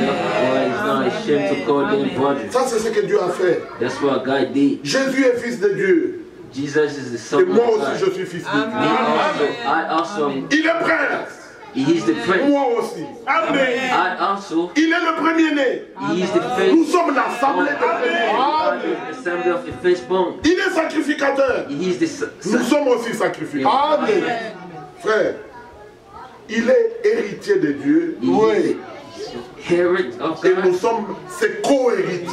Ça, c'est ce que Dieu a fait. That's what God did. Jésus est fils de Dieu. Jesus is the Son Et of moi God. aussi, je suis fils de Dieu. I also, Il est prince. he is the prince. Moi aussi. I also, Il est le premier-né. he is the Nous first. sommes l'assemblée des premiers-nés. The assembly of the firstborn. Il est sacrificateur. He is the Nous sommes aussi sacrificateurs. Amen. Frère, il est héritier de Dieu. Oui. Inherit of Et God. nous sommes ses co-héritiers.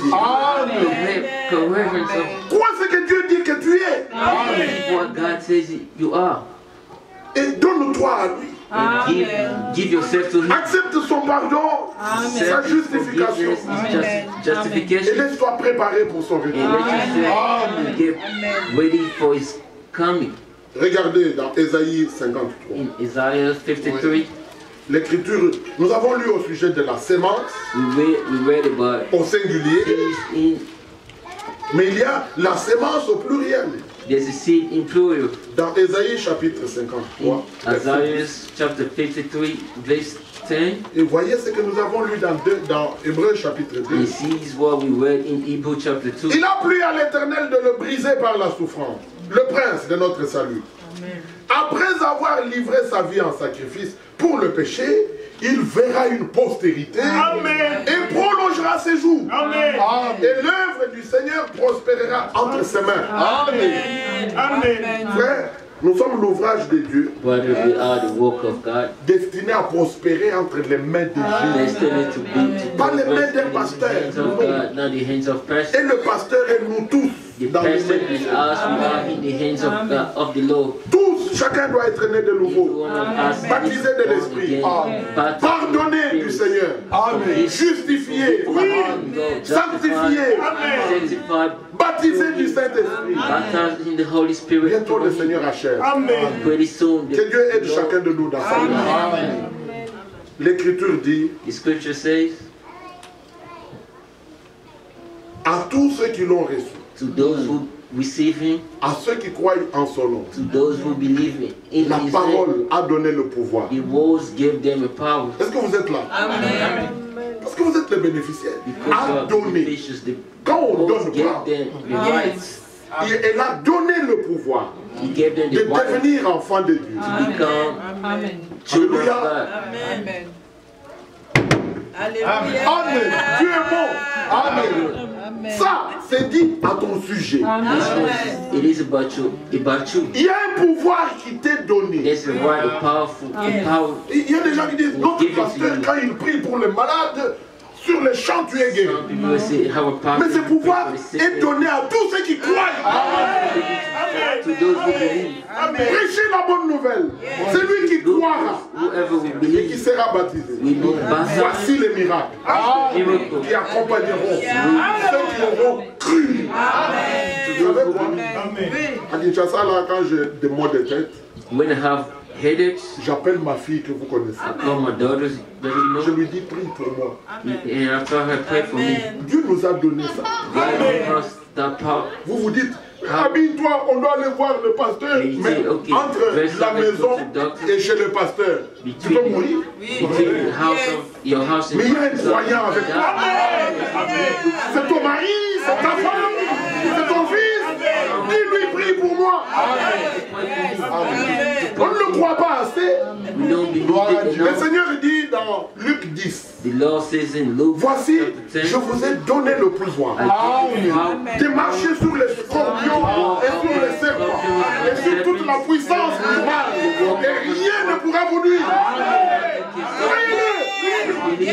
Co-inheritance of Crois ce que Dieu dit que tu es. what God says you are. Et donne-toi à lui. And give yourself to Him. Accepte son pardon, sa Accept His justification. forgiveness, His Et justification. laisse-toi préparer pour son retour. And let yourself get ready for His coming. Regardez dans Ésaïe 53. In Isaiah 53, L'écriture, nous avons lu au sujet de la sémence we read about au singulier, seeds in, mais il y a la sémence au pluriel. there's a seed in plural. Dans Ésaïe chapitre 53, In Isaiah chapter 53, verse 10, et voyez ce que nous avons lu dans Hébreux chapitre 2. and sees what we read in Hebrew chapter 2. Il a plu à l'Éternel de le briser par la souffrance, le prince de notre salut. Après avoir livré sa vie en sacrifice pour le péché, il verra une postérité et prolongera ses jours. Et l'œuvre du Seigneur prospérera entre ses mains. Frère, nous sommes l'ouvrage de Dieu, Brother, we are the work of God, destiné à prospérer entre les mains de Jésus. destined to be Pas les mains d'un in the pasteur, hands of God, not the hands of Et pastor. le pasteur et nous tous The dans les pastor mains de is Jésus. us, we are in the hands of God, of the Lord. Tous, chacun doit être né de Each nouveau, one of us baptisé is de born l'Esprit, again, baptized pardonné in the du Spirit, Seigneur, justifié, sanctifié, sanctified, baptisé du Saint-Esprit. baptized in the Holy Spirit. Bientôt le Seigneur achève. Pretty soon, Que Dieu aide chacun de nous dans sa vie. L'Écriture dit the scripture says, à tous ceux qui l'ont reçu, to those who receive Him, à ceux qui croient en son nom, to those who believe in la His name, parole a donné le pouvoir. the words gave them a power. Est-ce que vous êtes là? Parce que vous êtes les bénéficiaires. Because A of donné. the fishes, the Quand on words donne gave pas, them the rights. elle a donné le pouvoir He gave them de the right devenir enfant de Dieu. to become children of God. Amen. Dieu est bon. Amen. Ça, c'est dit à ton sujet. It is about you. Il y a un pouvoir qui t'est donné. There's a right, a powerful, power. Il y a des gens qui disent, notre pasteur, quand il prie pour les malades, sur les champs, tu es guéri. Some people say have a power. Mais ce to pray pouvoir for the sick est donné à tous ceux qui croient. to those who believe. Prêchez la bonne nouvelle. C'est lui qui croira Whoever will et qui believe sera baptisé. will be baptized. Voici les miracles Miracle. qui accompagneront ceux qui auront cru. To Vous those savez who quoi? believe. À Kinshasa, là, quand j'ai des maux de tête, When I have headaches, j'appelle ma fille que vous connaissez. I call my daughters, that you Je know, lui dis, prie pour moi. and I tell her pray for me. Dieu nous a donné ça. God gave us that power. Vous vous dites, habille-toi, on doit aller voir le pasteur. Mais entre la maison et chez le pasteur, tu peux mourir. Between the house of your house and Mais il y a un croyant avec toi. C'est ton mari, c'est ta femme, c'est ton fils. Dis-lui, prie pour moi. On ne le croit pas assez. We don't believe it Le enough. Seigneur dit dans Luc 10, The Lord says in Luke voici, chapter 10, je vous ai donné le pouvoir I give you power de marcher sur les scorpions et sur les serpents et sur toute la puissance du mal. Et rien ne pourra vous nuire. Croyez-le.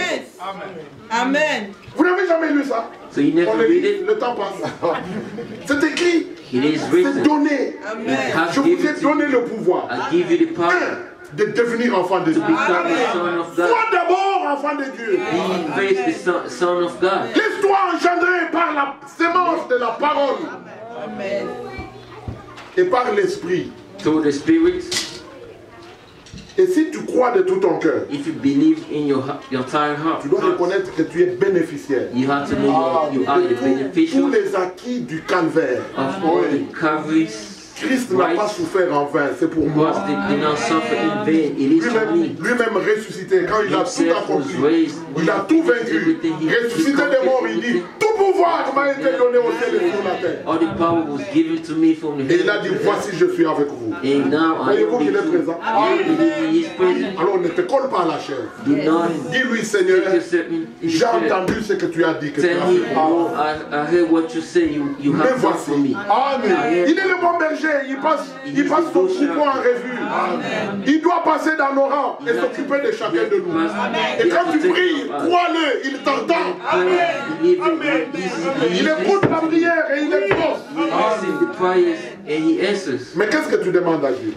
Amen. Vous n'avez jamais lu ça? So you never On le read lit, it? le temps passe. C'est écrit, It is c'est written. donné. Je vous ai donné le pouvoir. I give you the power De devenir enfant de Dieu. to become the son of God. Sois d'abord enfant de Dieu. Be first the son of God. Laisse-toi engendrer par la sémence de la parole et par l'esprit. Through the Spirit. Et si tu crois de tout ton cœur, If you believe in your entire heart, tu dois reconnaître que tu es bénéficiaire you have to know you are the tous beneficial les acquis du calvaire. of all the Calvary's Christ n'a pas rights. souffert en vain, c'est pour moi. Because they did not suffer in vain. It is for me. Lui-même ressuscité, quand il a tout Himself was accompli, raised. il a tout vaincu. Ressuscité des morts, il dit, tout pouvoir pouvoir m'a été donné au ciel et sur la terre. All the power was given to me from the Et il a dit, heaven. voici, je suis avec vous. And now I Voyez-vous am qu'il est with you. présent. He is present. Alors ne te colle pas à la chair. Do not Dis-lui, Seigneur, take yourself in the j'ai chair. entendu ce que tu as dit que tu Tell as me, fait. oh, I heard what you say. You Me have done for me. voici. Amen. Il est le bon berger. Il passe son troupeau en revue. Il doit passer dans nos rangs et s'occuper de chacun de nous. Et quand tu pries, crois-le, il t'entend. Il écoute la prière et il exauce. Mais qu'est-ce que tu demandes à Dieu?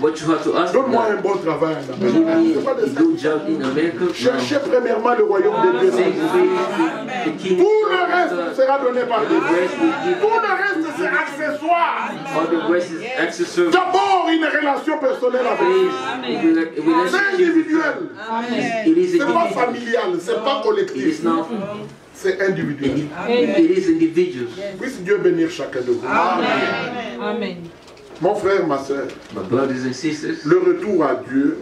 What you have to ask for Donne-moi God. un bon travail en Give me Amérique. C'est pas a de ça. good job in America. Cherchez premièrement le royaume de Dieu. Seek first the kingdom Tout le of reste God. sera donné par Dieu. The rest will give. Tout le reste c'est accessoire. All the rest is accessory. D'abord une relation personnelle avec Dieu. C'est individuel. It is C'est pas individual. familial, c'est pas It collectif. is not. C'est individuel. It is individuals. Puisse Dieu bénir chacun de vous. Amen. Mon frère, ma soeur, My brothers and sisters, le retour à Dieu,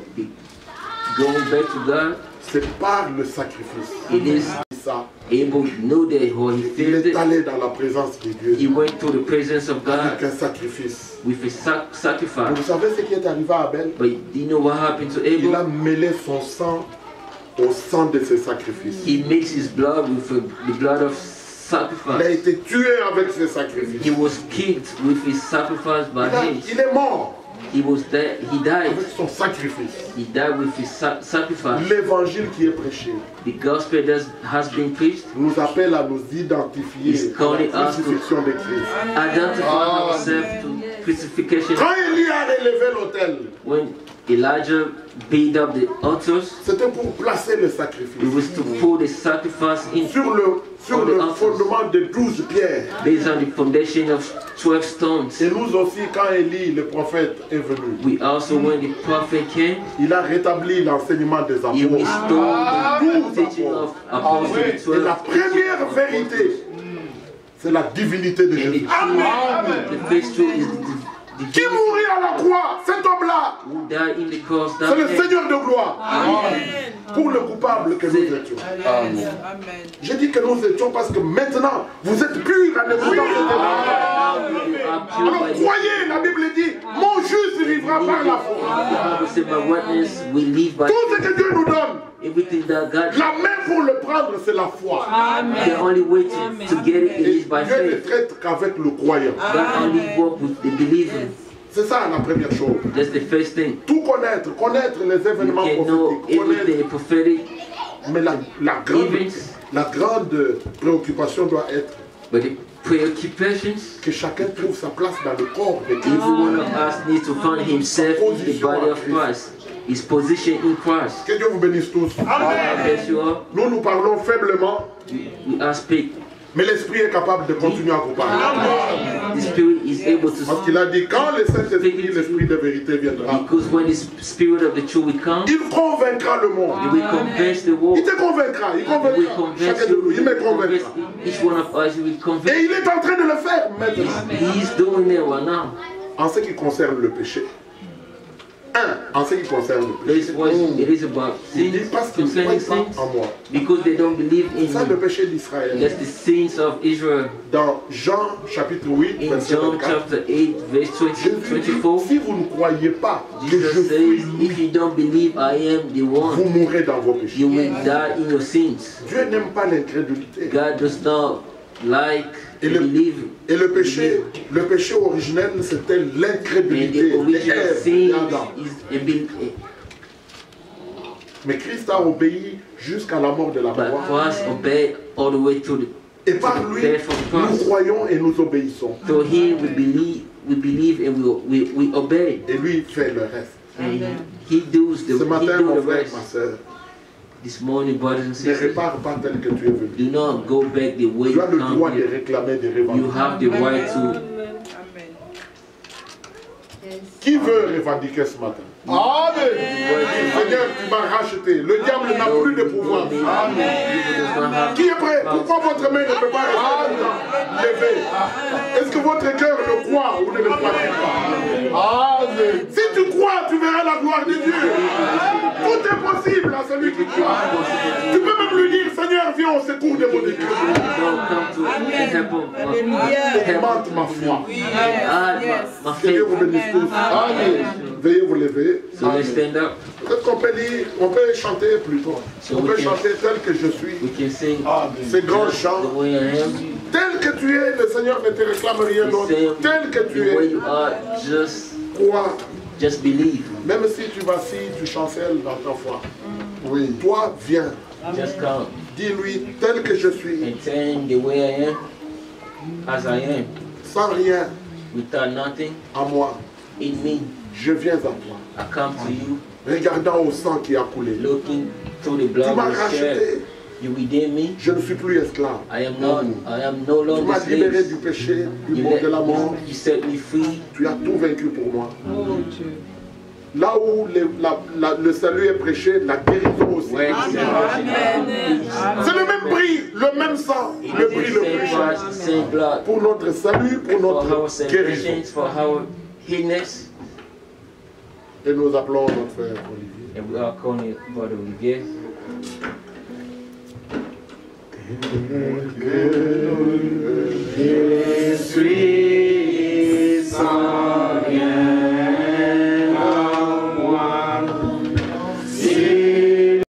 going back to God, c'est par le sacrifice. it is Ça, able to know that how he il felt est it. allé dans la présence de He Dieu went to the presence of avec God un sacrifice. with a sacrifice. Vous savez ce qui est arrivé à Abel? But do you know what happened to Il a Abel? mêlé son sang au sang de ses sacrifices. He mixed his blood with the blood of Il a sacrifice. été tué avec ses sacrifices. He was killed with his sacrifice by his. Il est mort He was dead. He died. avec son sacrifice. He died with his sacrifice. L'évangile qui est prêché The gospel that has been preached nous appelle à nous identifier He's à la calling us crucifixion de Christ. identify ourselves to crucifixion. Quand Élie a relevé l'autel, When Elijah built up the altars, c'était pour placer le it sacrifice was to put the sacrifice in sur le fondement de 12 pierres. based on the foundation of 12 stones. Et nous aussi, quand Élie, le prophète, est venu, We also, when the prophet came, il a rétabli l'enseignement des he apôtres. restored the teaching of apostles, Et 12 la première vérité, c'est la divinité de and the Jésus. truth, the first truth is the Qui mourit à la croix, cet homme-là, who died in the cross. c'est That le man. Seigneur de gloire. Pour le coupable que nous étions. J'ai dit que nous étions parce que maintenant, vous êtes purs en écoutant cette évangile. Alors croyez, la Bible dit, mon juste vivra par la foi. The Bible said, "My witness will live by Tout ce que Dieu nous donne, everything that God." la main pour le prendre, c'est la foi. The only way to get it Et is by Dieu ne faith. traite qu'avec le croyant. God only work with the believer. C'est ça la première chose. That's the first thing. Tout connaître, connaître les You événements can know prophétiques, connaître. everything prophetic Mais la grande préoccupation doit être but the preoccupations. que chacun trouve sa place dans le corps de Christ. Every one of us needs to find himself in the body of Christ, his position in Christ. Que Dieu vous bénisse tous. God bless you all. Nous parlons faiblement, We are speak. mais l'Esprit est capable de continuer à vous parler. The Spirit is able to Parce qu'il a dit, quand le Saint-Esprit, l'Esprit de vérité viendra, because when the Spirit of the truth will come, il convaincra le monde. He will convince the world. Il te convaincra, il He will convaincra. convince Chacun de you. nous, He il me will convince convaincra. each one of us. He will Et convince. il est en train de le faire maintenant. He is doing it right now. En ce qui concerne le péché. En ce qui concerne le This péché. was it is about Il dit sins, parce qu'ils ne concerning croient sins, pas en moi. because they don't believe in C'est ça le me. péché d'Israël. That's the sins of Israel. Dans Jean chapitre 8, In verset John 24, chapter 8, verse 20, Jésus dit, 24, si vous ne croyez pas que je Jesus suis says, if you don't believe I am the vous one, mourrez dans vos péchés. you will die in your sins. Dieu n'aime pas l'incrédulité. God does not like Et le, believe. et le péché originel, c'était And l'incrédulité the de original Ève et sin d'Adam. is a bit, Mais Christ a obéi jusqu'à la mort de la but croix. Christ obeyed all the way to the Et par lui, nous croyons et nous obéissons. So here we believe and we obey. Et lui fait le reste. And he does Ce matin, the mon frère, rest. ma soeur, This morning, brothers and ne sisters, répare pas tel que tu es venu. do not go back the way Tu as you le droit come de here. réclamer des You revendications. have the right to. Qui veut revendiquer ce matin? Amen. Seigneur, tu m'as racheté. Le diable n'a plus de pouvoir. Qui est prêt? Pourquoi votre main ne peut pas rester levée? Est-ce que votre cœur le croit ou ne le croit-il pas? Amen. Si tu crois, tu verras la gloire de Dieu. Tout est possible à celui qui croit. Tu peux même lui dire, Seigneur, Seigneur, viens au secours de mon église. Augmente ma foi. Que Dieu vous bénisse tous. Amen. Veuillez vous lever. Peut-être qu'on peut lire, on peut chanter plutôt. On peut chanter tel que je suis. Ces grands chants. Tel que tu es, le Seigneur ne te réclame rien d'autre. Tel que tu es. Crois. Just believe. Même si tu vacilles, tu chancelles dans ta foi. Oui. Toi, viens. Just come. Dis-lui tel que je suis. And tell him the way I am, as I am. Sans rien. Without nothing. À moi. In me. Je viens à toi. I come to you. Regardant au sang qui a coulé. Looking through the blood. Tu m'as racheté. You redeem me. Je ne suis plus esclave. I am no longer tu m'as libéré du péché, du monde de la mort. You set me free. Tu as tout vaincu pour moi. Là où le salut est prêché, la guérison aussi. C'est le même prix, le même sang, le prix le prêché. Pour notre salut, pour notre guérison. Et nous appelons notre frère Olivier. And we are calling Brother Olivier. Yeah.